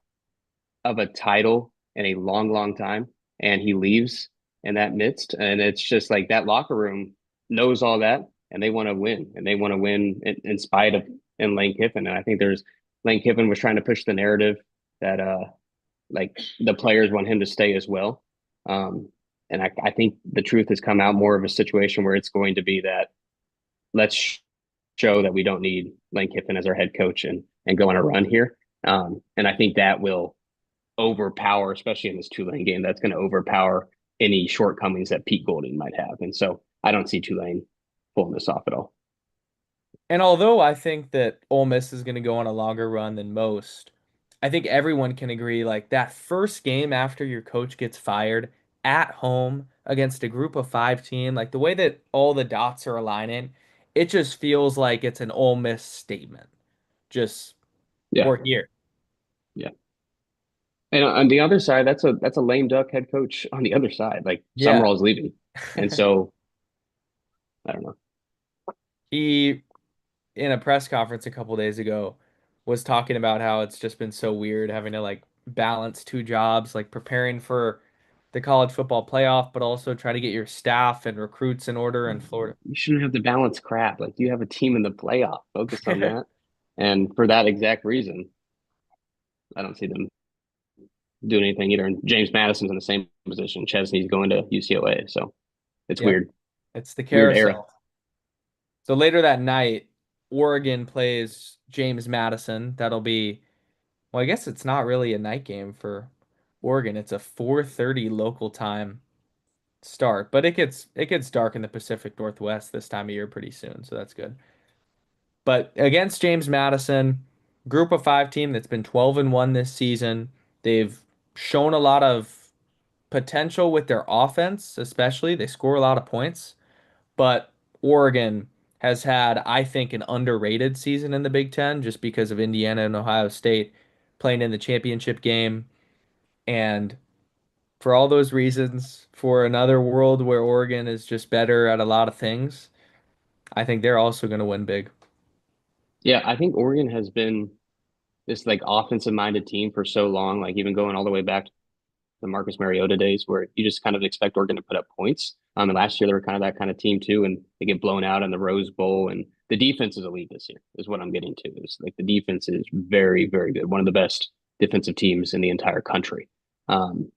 of a title in a long, long time, and he leaves in that midst, and it's just like that locker room knows all that, and they want to win, and they want to win in spite of in Lane Kiffin, and I think there's Lane Kiffin was trying to push the narrative that like the players want him to stay as well. And I think the truth has come out more of a situation where it's going to be that let's show that we don't need Lane Kiffin as our head coach and go on a run here. And I think that will overpower, especially in this Tulane game, that's going to overpower any shortcomings that Pete Golding might have. And so I don't see Tulane pulling this off at all. And although I think that Ole Miss is going to go on a longer run than most, I think everyone can agree like that first game after your coach gets fired at home against a group of five team, like the way that all the dots are aligning, it just feels like it's an Ole Miss statement. Just Yeah, we're here. yeah. And on the other side, that's a lame duck head coach on the other side. Like Yeah. Summerall's leaving, and so I don't know. He in a press conference a couple days ago was talking about how it's just been so weird having to like balance two jobs, like preparing for the college football playoff, but also try to get your staff and recruits in order in Florida. You shouldn't have to balance crap. Like you have a team in the playoff. Focus on that. And for that exact reason, I don't see them doing anything either. And James Madison's in the same position. Chesney's going to UCLA. So it's Yep, weird. it's the Weird era. carousel. So later that night, Oregon plays James Madison. That'll be, well, I guess it's not really a night game for Oregon. It's a 4:30 local time start, but it gets dark in the Pacific Northwest this time of year pretty soon, so that's good. But against James Madison, group of five team that's been 12-1 this season, they've shown a lot of potential with their offense, especially. They score a lot of points, but Oregon has had, I think, an underrated season in the Big Ten just because of Indiana and Ohio State playing in the championship game. And for all those reasons, for another world where Oregon is just better at a lot of things, I think they're also going to win big. Yeah, I think Oregon has been this like offensive minded team for so long, like even going all the way back to the Marcus Mariota days where you just kind of expect Oregon to put up points. And last year they were kind of that kind of team too, and they get blown out in the Rose Bowl. And the defense is elite this year, is what I'm getting to. Is like the defense is very, very good. One of the best defensive teams in the entire country. Um,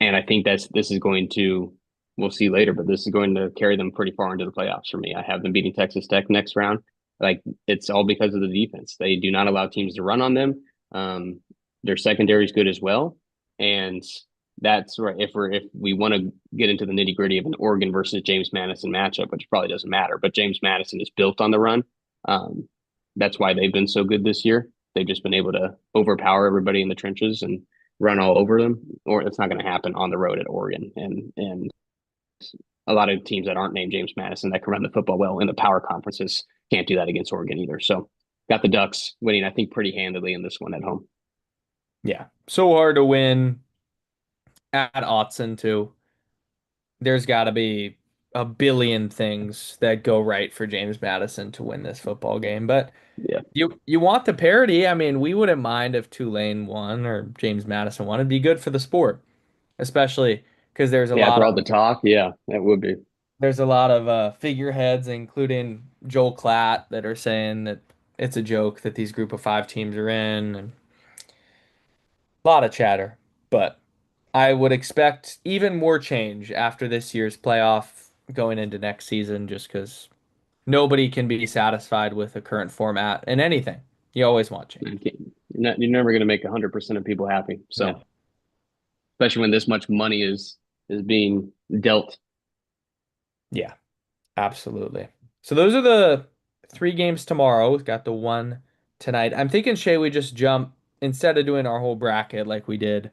and I think this is going to we'll see later, but this is going to carry them pretty far into the playoffs for me. I have them beating Texas Tech next round. Like it's all because of the defense. They do not allow teams to run on them. Um, their secondary is good as well, and that's right. If we want to get into the nitty gritty of an Oregon versus James Madison matchup, which probably doesn't matter, but James Madison is built on the run. Um, that's why they've been so good this year. They've just been able to overpower everybody in the trenches and run all over them, or it's not going to happen on the road at Oregon. And a lot of teams that aren't named James Madison that can run the football well in the power conferences can't do that against Oregon either. So got the Ducks winning, I think, pretty handily in this one at home. Yeah. So hard to win at Autzen too. There's got to be a billion things that go right for James Madison to win this football game. But Yeah. you want the parity. I mean, we wouldn't mind if Tulane won or James Madison won. It'd be good for the sport, especially because Yeah. For all the talk, yeah, that would be. there's a lot of figureheads, including Joel Klatt, that are saying that it's a joke that these group of five teams are in, and a lot of chatter. But I would expect even more change after this year's playoff going into next season, just because nobody can be satisfied with the current format and anything. You always want change. You're never going to make 100% of people happy. So, No. especially when this much money is being dealt. Yeah, absolutely. So those are the three games tomorrow. We've got the one tonight. I'm thinking, Shay, we just jump instead of doing our whole bracket like we did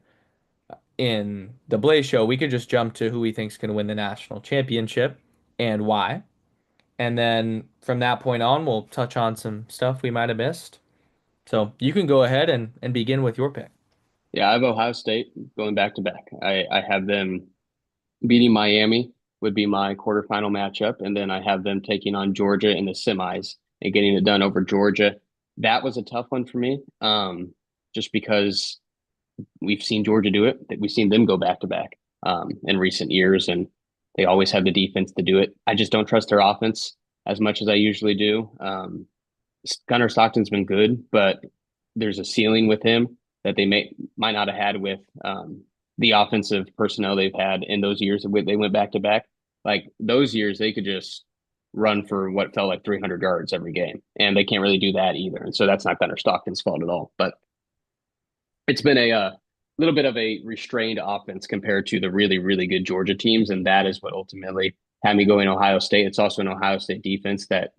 in the Blaze show, we could just jump to who we think's going to win the national championship and why. And then from that point on, we'll touch on some stuff we might have missed. So you can go ahead and begin with your pick. Yeah, I have Ohio State going back to back. I have them beating Miami would be my quarterfinal matchup, and then I have them taking on Georgia in the semis and getting it done over Georgia. That was a tough one for me, just because we've seen Georgia do it. We've seen them go back to back in recent years, and they always have the defense to do it. I just don't trust their offense as much as I usually do. Gunnar Stockton's been good, but there's a ceiling with him that they might not have had with the offensive personnel they've had in those years that they went back to back. Like those years, they could just run for what felt like 300 yards every game, and they can't really do that either. And so that's not Gunnar Stockton's fault at all. But it's been a little bit of a restrained offense compared to the really, really good Georgia teams, and that is what ultimately had me going Ohio State. It's also an Ohio State defense that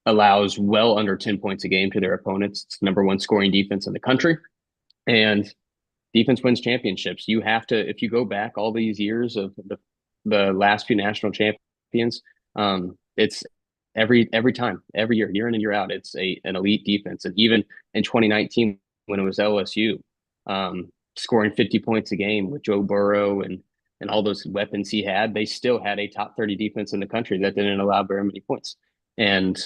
allows well under 10 points a game to their opponents. It's the number one scoring defense in the country. And defense wins championships. You have to, if you go back all these years of the last few national champions, it's every time, every year, year in and year out, it's an elite defense. And even in 2019, when it was LSU, scoring 50 points a game with Joe Burrow and all those weapons he had, they still had a top 30 defense in the country that didn't allow very many points. And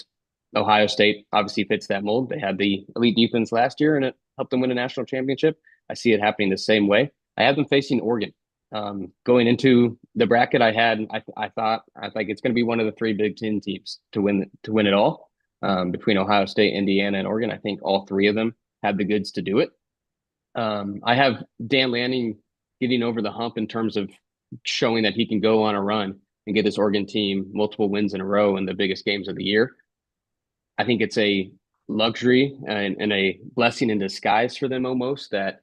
Ohio State obviously fits that mold. They had the elite defense last year, and it helped them win a national championship. I see it happening the same way. I have them facing Oregon. Going into the bracket, I thought like it's going to be one of the three Big Ten teams to win it all. Between Ohio State, Indiana, and Oregon, I think all three of them have the goods to do it. I have Dan Lanning getting over the hump in terms of showing that he can go on a run and get this Oregon team multiple wins in a row in the biggest games of the year. I think it's a luxury and a blessing in disguise for them almost that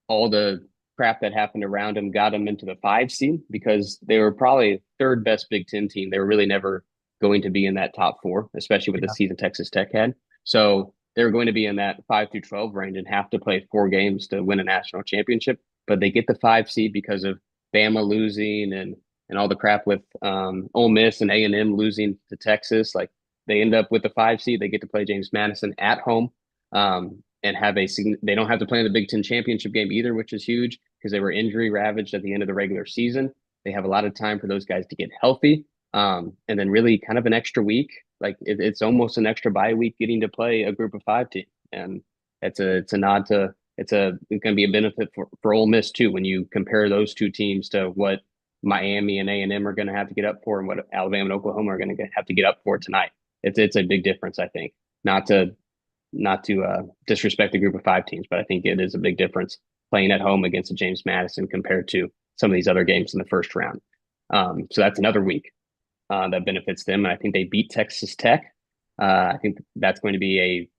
all the crap that happened around them got them into the 5 seed because they were probably third best Big Ten team. They were really never going to be in that top four, especially with the Yeah. season Texas Tech had. So they're going to be in that 5 through 12 range and have to play 4 games to win a national championship. But they get the 5 seed because of Bama losing and all the crap with Ole Miss and A&M losing to Texas. Like they end up with the 5 seed. They get to play James Madison at home, and have they don't have to play in the Big Ten championship game either, which is huge because they were injury ravaged at the end of the regular season. They have a lot of time for those guys to get healthy, and then really kind of an extra week. Like it's almost an extra bye week getting to play a group of 5 team, and it's a nod to it's going to be a benefit for Ole Miss too when you compare those two teams to what Miami and A&M are going to have to get up for and what Alabama and Oklahoma are going to have to get up for tonight. It's a big difference, I think. Not to disrespect the group of 5 teams, but I think it is a big difference playing at home against a James Madison compared to some of these other games in the first round. So that's another week that benefits them. And I think they beat Texas Tech. I think that's going to be a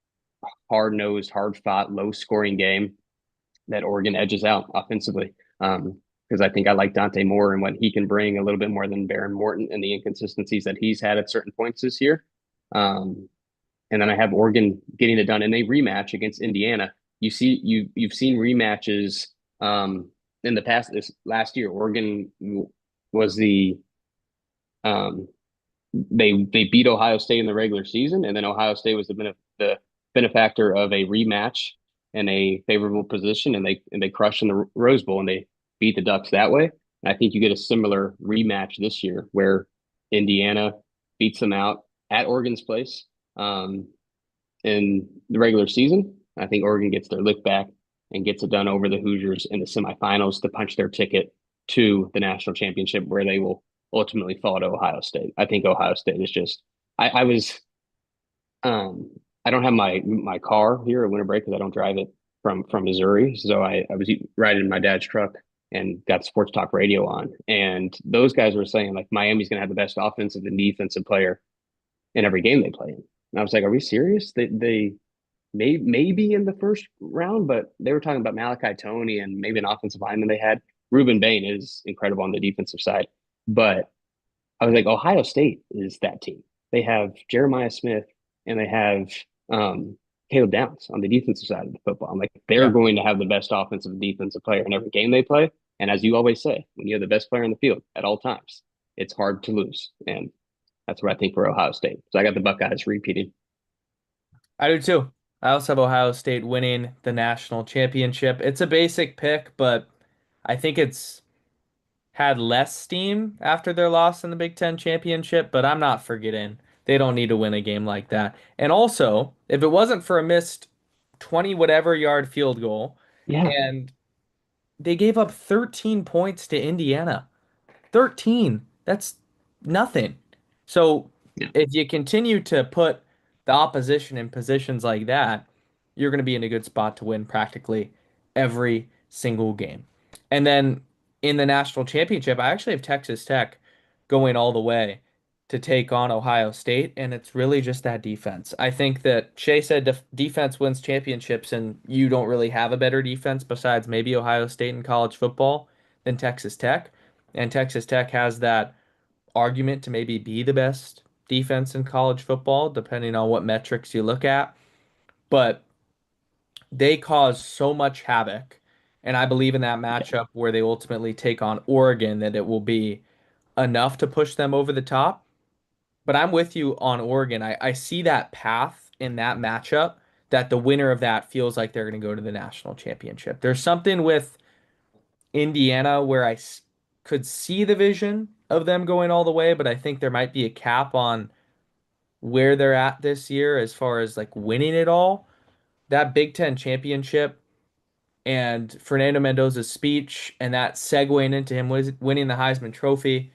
hard-nosed, hard-fought, low-scoring game that Oregon edges out offensively. Because I think I like Dante Moore and what he can bring a little bit more than Baron Morton and the inconsistencies that he's had at certain points this year. And then I have Oregon getting it done in a rematch against Indiana. You've seen rematches in the past. This last year, Oregon was um, they beat Ohio State in the regular season, and then Ohio State was the benefactor of a rematch in a favorable position, and they crushed in the Rose Bowl and they beat the Ducks that way. And I think you get a similar rematch this year where Indiana beats them out at Oregon's place in the regular season. I think Oregon gets their lick back and gets it done over the Hoosiers in the semifinals to punch their ticket to the national championship, where they will ultimately fall to Ohio State. I think Ohio State is just. I was. I don't have my car here at winter break because I don't drive it from Missouri. So I was riding my dad's truck and got sports talk radio on, and those guys were saying like Miami's going to have the best offensive and defensive player in every game they play in. And I was like, are we serious? They maybe in the first round, but they were talking about Malachi Tony and maybe an offensive lineman they had. Ruben Bain is incredible on the defensive side, but I was like, Ohio State is that team. They have Jeremiah Smith and they have Caleb Downs on the defensive side of the football. I'm like, they're Yeah. going to have the best offensive and defensive player in every game they play. And as you always say, when you have the best player in the field at all times, it's hard to lose. And that's what I think for Ohio State. So I got the Buckeyes repeating. I do too. I also have Ohio State winning the national championship. It's a basic pick, but I think it's had less steam after their loss in the Big Ten championship, but I'm not forgetting. They don't need to win a game like that. And also, if it wasn't for a missed 20 whatever yard field goal, Yeah. and they gave up 13 points to Indiana. 13. That's nothing. So Yeah. if you continue to put the opposition in positions like that, you're going to be in a good spot to win practically every single game. And then in the national championship, I actually have Texas Tech going all the way to take on Ohio State, and it's really just that defense. I think that Shea said defense wins championships, and you don't really have a better defense besides maybe Ohio State in college football than Texas Tech. And Texas Tech has that argument to maybe be the best defense in college football, depending on what metrics you look at. But they cause so much havoc. And I believe in that matchup where they ultimately take on Oregon that it will be enough to push them over the top. But I'm with you on Oregon. I see that path in that matchup that the winner of that feels like they're going to go to the national championship. There's something with Indiana where could see the vision of them going all the way, but I think there might be a cap on where they're at this year as far as like winning it all. That Big Ten championship and Fernando Mendoza's speech and that segueing into him winning the Heisman Trophy,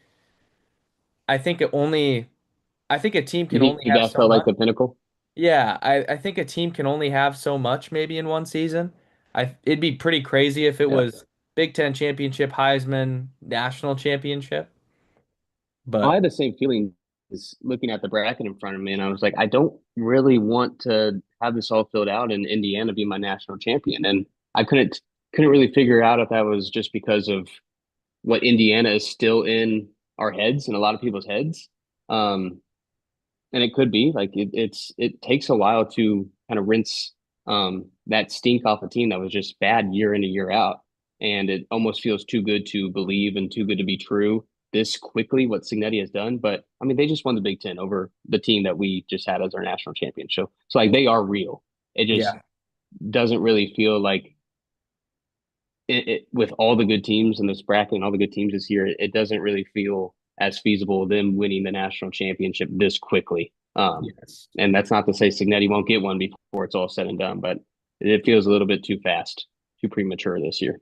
I think I think a team You can only think have that so felt like much. the pinnacle? Yeah, I think a team can only have so much maybe in one season. It'd be pretty crazy if it Yeah. was Big Ten championship, Heisman, national championship. I But had the same feeling as looking at the bracket in front of me, and I was like, I don't really want to have this all filled out and Indiana be my national champion. And I couldn't really figure out if that was just because of what Indiana is still in our heads and a lot of people's heads. And it could be like it takes a while to kind of rinse that stink off a team that was just bad year in and year out. And it almost feels too good to believe and too good to be true this quickly what Cignetti has done. But I mean, they just won the Big Ten over the team that we just had as our national champion. So like they are real. It just Yeah, doesn't really feel like with all the good teams in this bracket and all the good teams this year, it doesn't really feel as feasible them winning the national championship this quickly. yes. And that's not to say Signetti won't get one before it's all said and done, but it feels a little bit too fast, too premature this year.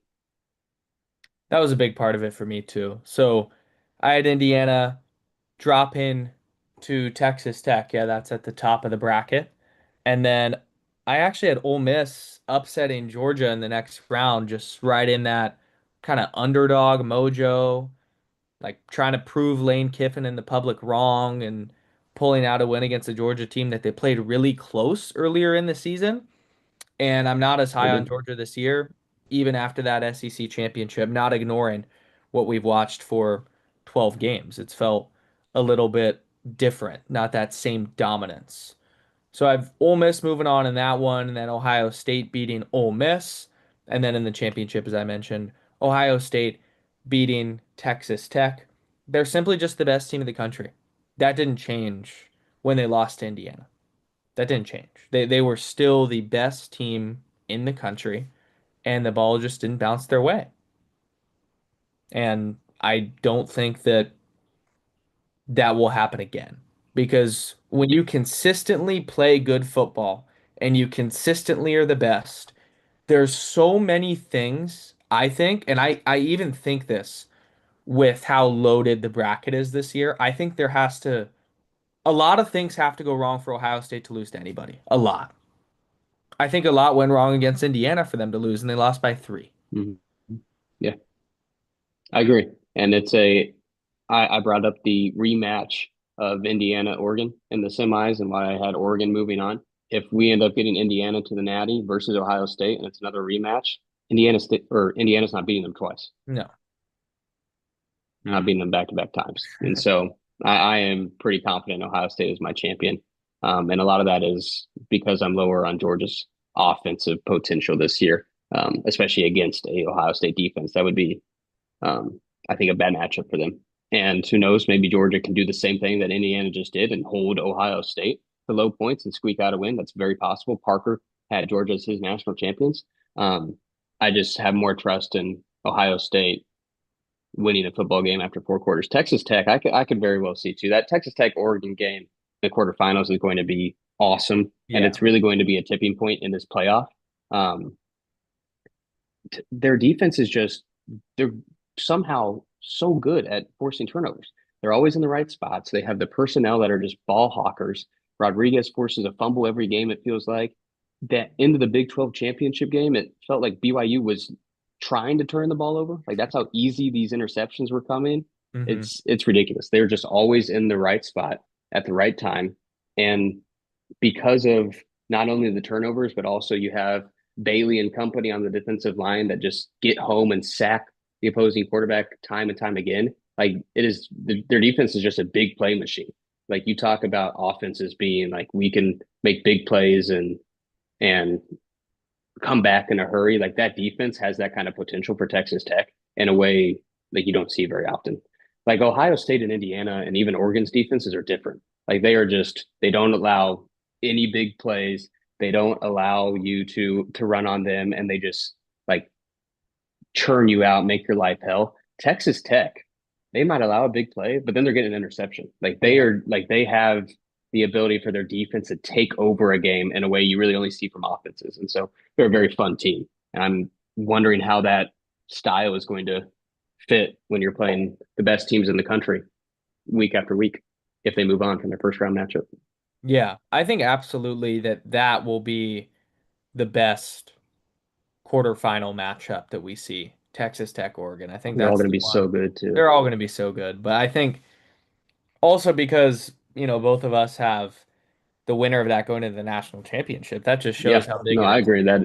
That was a big part of it for me too. So I had Indiana drop in to Texas Tech. Yeah, that's at the top of the bracket. And then I actually had Ole Miss upsetting Georgia in the next round, just right in that kind of underdog mojo, like trying to prove Lane Kiffin and the public wrong and pulling out a win against the Georgia team that they played really close earlier in the season. And I'm not as They high on did. Georgia this year, even after that SEC championship, not ignoring what we've watched for 12 games. It's felt a little bit different, not that same dominance. So I've Ole Miss moving on in that one, and then Ohio State beating Ole Miss. And then in the championship, as I mentioned, Ohio State beating Texas Tech. They're simply just the best team in the country. That didn't change when they lost to Indiana. That didn't change. They were still the best team in the country, and the ball just didn't bounce their way. And I don't think that that will happen again because when you consistently play good football and you consistently are the best, there's so many things I think, and I even think this with how loaded the bracket is this year. I think there has to a lot of things have to go wrong for Ohio State to lose to anybody. A lot. I think a lot went wrong against Indiana for them to lose, and they lost by three. Mhm. Yeah, I agree. And I brought up the rematch of Indiana Oregon in the semis and why I had Oregon moving on. If we end up getting Indiana to the Natty versus Ohio State and it's another rematch, Indiana's not beating them twice. No. And I've beaten them back to back times. And so I am pretty confident Ohio State is my champion. And a lot of that is because I'm lower on Georgia's offensive potential this year, especially against a Ohio State defense. That would be, I think, a bad matchup for them. And who knows, maybe Georgia can do the same thing that Indiana just did and hold Ohio State to low points and squeak out a win. That's very possible. Parker had Georgia as his national champions. Um, I just have more trust in Ohio State winning a football game after 4 quarters. Texas Tech, I could very well see too. That Texas Tech Oregon game, the quarterfinals is going to be awesome, and Yeah. it's really going to be a tipping point in this playoff. Um, their defense is just they're somehow so good at forcing turnovers. They're always in the right spots. They have the personnel that are just ball hawkers. Rodriguez forces a fumble every game, it feels like. That into the Big 12 championship game, it felt like BYU was trying to turn the ball over. Like that's how easy these interceptions were coming. Hmm. It's ridiculous. They're just always in the right spot at the right time. And because of not only the turnovers, but also you have Bailey and company on the defensive line that just get home and sack the opposing quarterback time and time again. Like it is, their defense is just a big play machine. Like you talk about offenses being like we can make big plays and come back in a hurry. Like that defense has that kind of potential for Texas Tech in a way like you don't see very often. Like Ohio State and Indiana and even Oregon's defenses are different. Like they don't allow any big plays. They don't allow you to run on them and they just like churn you out, make your life hell. Texas Tech, they might allow a big play, but then they're getting an interception. Yeah. Like they have the ability for their defense to take over a game in a way you really only see from offenses. And so they're a very fun team. And I'm wondering how that style is going to fit when you're playing the best teams in the country week after week if they move on from their first round matchup. Yeah. I think absolutely that will be the best quarterfinal matchup that we see. Texas Tech, Oregon. I think They're all that's going to the be one. so good too. They're all going to be so good. But I think also because, both of us have the winner of that going to the national championship, that just shows Yeah, how big no, it I is. agree that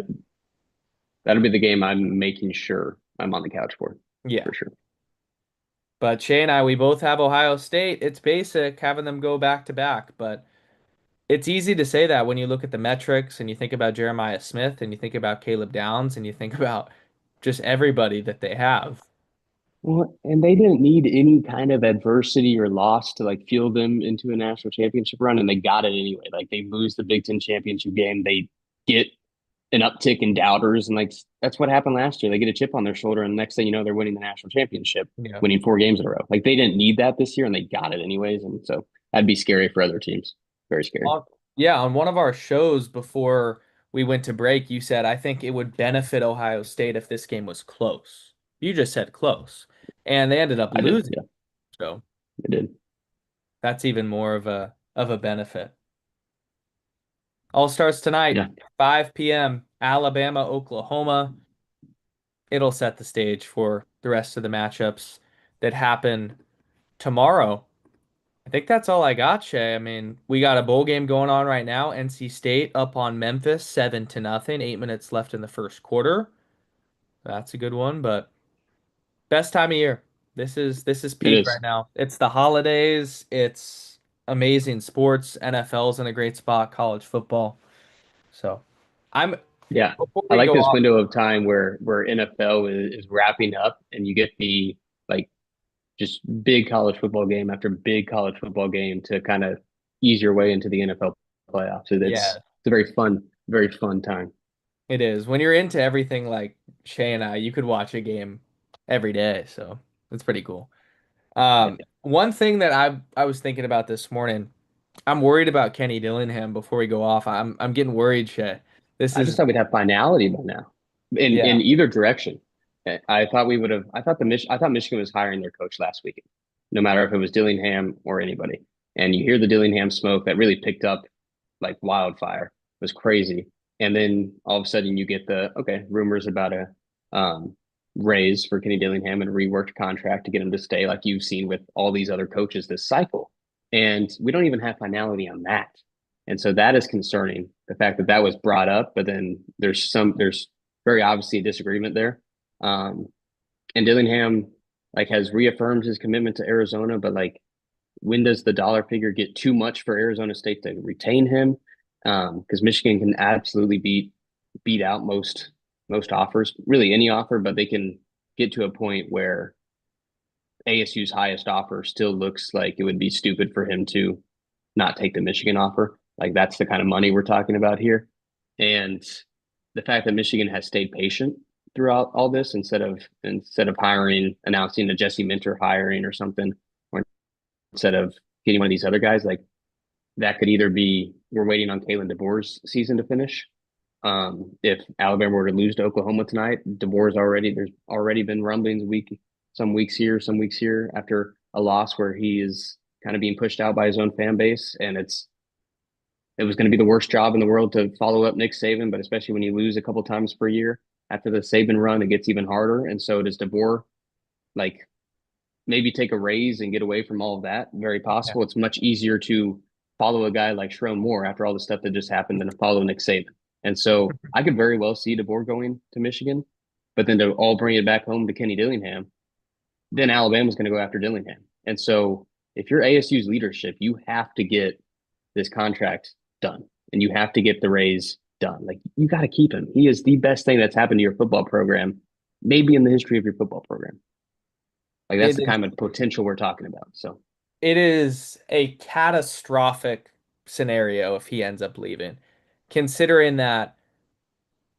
that'll be the game I'm making sure I'm on the couch Yeah. for sure. But Shay and I, we both have Ohio State. It's basic having them go back to back, but It's easy to say that when you look at the metrics and you think about Jeremiah Smith and you think about Caleb Downs and you think about just everybody that they have. Well, and they didn't need any kind of adversity or loss to like fuel them into a national championship run, and they got it anyway. Like they lose the Big Ten championship game, they get an uptick in doubters, and like that's what happened last year. They get a chip on their shoulder, and the next thing you know, they're winning the national championship, Yeah. winning 4 games in a row. Like they didn't need that this year, and they got it anyways. And so that'd be scary for other teams. Very scary. Yeah, on one of our shows before we went to break, you said, I think it would benefit Ohio State if this game was close. You just said close. And they ended up I did. losing. Yeah, So I did. that's even more of a benefit. All starts tonight, Yeah, 5 p.m., Alabama, Oklahoma. It'll set the stage for the rest of the matchups that happen tomorrow. I think that's all I got, Shay. I mean, we got a bowl game going on right now. NC State up on Memphis, 7-0. 8 minutes left in the first quarter. That's a good one, but best time of year. This is it peak right is. now. It's the holidays. It's amazing sports. NFL's in a great spot. College football. So, I'm Yeah, before I we like go this off. window of time where NFL is wrapping up, and you get the like just big college football game after big college football game to kind of ease your way into the NFL playoffs. So Yeah, it's a very fun time. it is. When you're into everything like Shay and I, you could watch a game every day. So it's pretty cool. Yeah. One thing that I was thinking about this morning, I'm worried about Kenny Dillingham before we go off. I'm getting worried, Shay. This I just is thought we'd have finality by now in yeah, either direction. I thought we would have. I thought Michigan was hiring their coach last weekend, no matter if it was Dillingham or anybody. And you hear the Dillingham smoke that really picked up like wildfire. It was crazy. And then all of a sudden you get the rumors about a um, raise for Kenny Dillingham and a reworked contract to get him to stay, like you've seen with all these other coaches this cycle. And we don't even have finality on that. And so that is concerning. The fact that that was brought up, but then there's very obviously a disagreement there. Um, and Dillingham like has reaffirmed his commitment to Arizona, but like when does the dollar figure get too much for Arizona State to retain him? Because Michigan can absolutely beat out most offers, really any offer, but they can get to a point where ASU's highest offer still looks like it would be stupid for him to not take the Michigan offer. Like that's the kind of money we're talking about here. And the fact that Michigan has stayed patient throughout all this instead of announcing a Jesse Minter hiring or something, or instead of getting one of these other guys, like that could either be we're waiting on Kalen DeBoer's season to finish. If Alabama were to lose to Oklahoma tonight, there's already been rumblings some weeks here, some weeks here after a loss where he is kind of being pushed out by his own fan base, and it was going to be the worst job in the world to follow up Nick Saban, but especially when you lose a couple times per year after the Saban run, it gets even harder. And so does DeBoer like maybe take a raise and get away from all of that? Very yeah. possible. It's much easier to follow a guy like Sherrone Moore after all the stuff that just happened than to follow Nick Saban. And so I could very well see DeBoer going to Michigan, but then to all bring it back home to Kenny Dillingham, then Alabama's going to go after Dillingham. And so if you're ASU's leadership, you have to get this contract done and you have to get the raise done. Like you got to keep him. He is the best thing that's happened to your football program, maybe in the history of your football program. Like that's It the is kind of potential we're talking about. So it is a catastrophic scenario if he ends up leaving, considering that,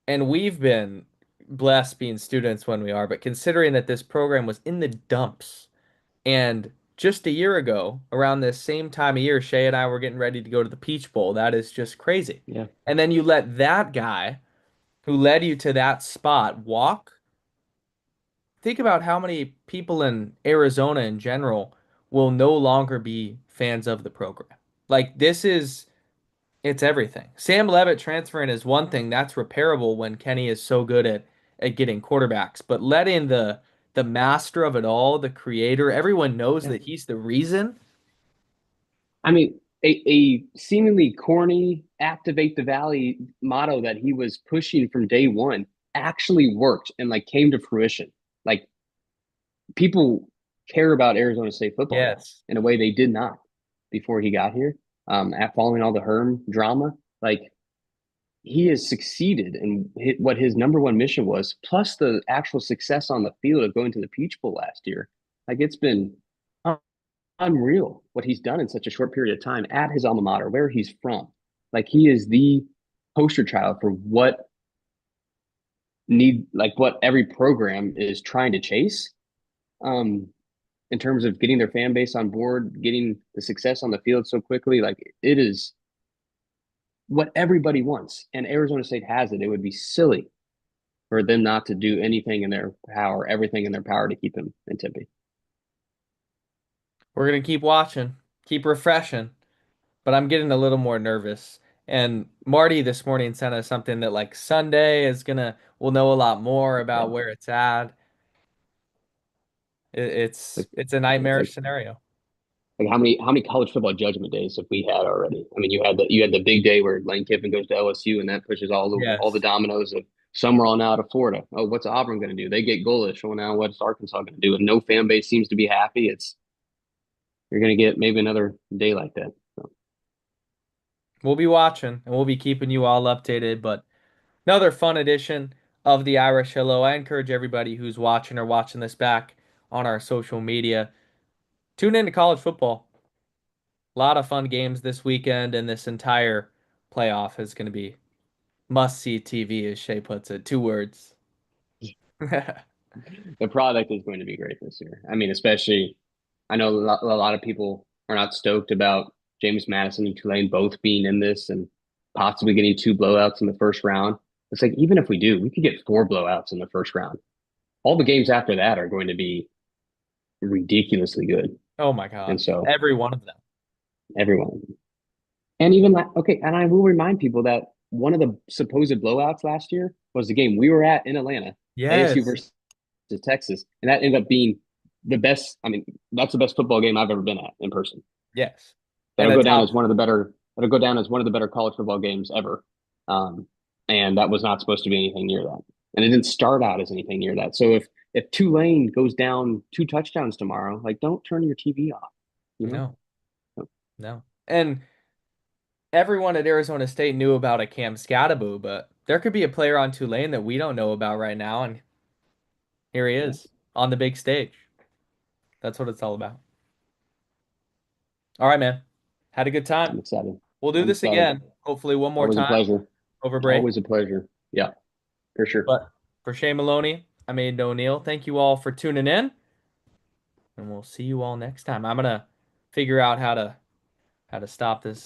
and we've been blessed being students when we are, but considering that this program was in the dumps. And just a year ago, around this same time of year, Shay and I were getting ready to go to the Peach Bowl. That is just crazy. yeah, And then you let that guy who led you to that spot walk. Think about how many people in Arizona in general will no longer be fans of the program. Like it's everything. Sam Levitt transferring is one thing that's repairable when Kenny is so good at getting quarterbacks, but letting the master of it all, the creator, everyone knows yeah. that he's the reason. I mean, a seemingly corny activate the valley motto that he was pushing from day one actually worked and like came to fruition. Like people care about Arizona State football now Yes. in a way they did not before he got here. at following all the Herm drama. Like he has succeeded in what his number one mission was, plus the actual success on the field of going to the Peach Bowl last year. Like it's been unreal what he's done in such a short period of time at his alma mater, where he's from. Like he is the poster child for what every program is trying to chase. Um, in terms of getting their fan base on board, getting the success on the field so quickly, like it is what everybody wants. And Arizona State has it. It would be silly for them not to do anything in their power, everything in their power to keep him in Tempe. We're gonna keep watching, keep refreshing, but I'm getting a little more nervous. And Marty this morning sent us something that like Sunday is gonna we'll know a lot more Yeah. about where it's at. It's Like it's a it's nightmare scenario. like how many college football judgment days have we had already? I mean, you had the big day where Lane Kiffin goes to LSU and that pushes all the Yes. dominoes of some rolling out of Florida. Oh, what's Auburn going to do? They get goalish. Well, now what's Arkansas going to do? And no fan base seems to be happy. It's You're going to get maybe another day like that. So, We'll be watching and we'll be keeping you all updated, but another fun edition of the Irish Hello. I encourage everybody who's watching or watching this back on our social media, tune into college football. A lot of fun games this weekend, and this entire playoff is going to be must see TV, as Shay puts it. Two words. the product is going to be great this year. I mean, especially I know a lot of people are not stoked about James Madison and Tulane both being in this and possibly getting two blowouts in the first round. It's like even if we do, we could get four blowouts in the first round. All the games after that are going to be ridiculously good. Oh my And God. so Every one of them. everyone, and even like, okay, and I will remind people that one of the supposed blowouts last year was the game we were at in Atlanta, ASU Yes. versus Texas, and that ended up being the best. I mean, that's the best football game I've ever been at in person. Yes. And That'll a go down top. as one of the better. That'll go down as one of the better college football games ever. Um, and that was not supposed to be anything near that, and it didn't start out as anything near that. So if Tulane goes down two touchdowns tomorrow, like don't turn your TV off. You know, No, no. And everyone at Arizona State knew about a Cam Scattaboo, but there could be a player on Tulane that we don't know about right now, and here he yeah, is on the big stage. That's what it's all about. All right, man. Had a good time. I'm excited. We'll do I'm this excited. again, hopefully one more Always a time pleasure. over break. Always a pleasure. Yeah, for sure. But for Shay Maloney, I'm Aiden O'Neill. Thank you all for tuning in, and we'll see you all next time. I'm gonna figure out how to stop this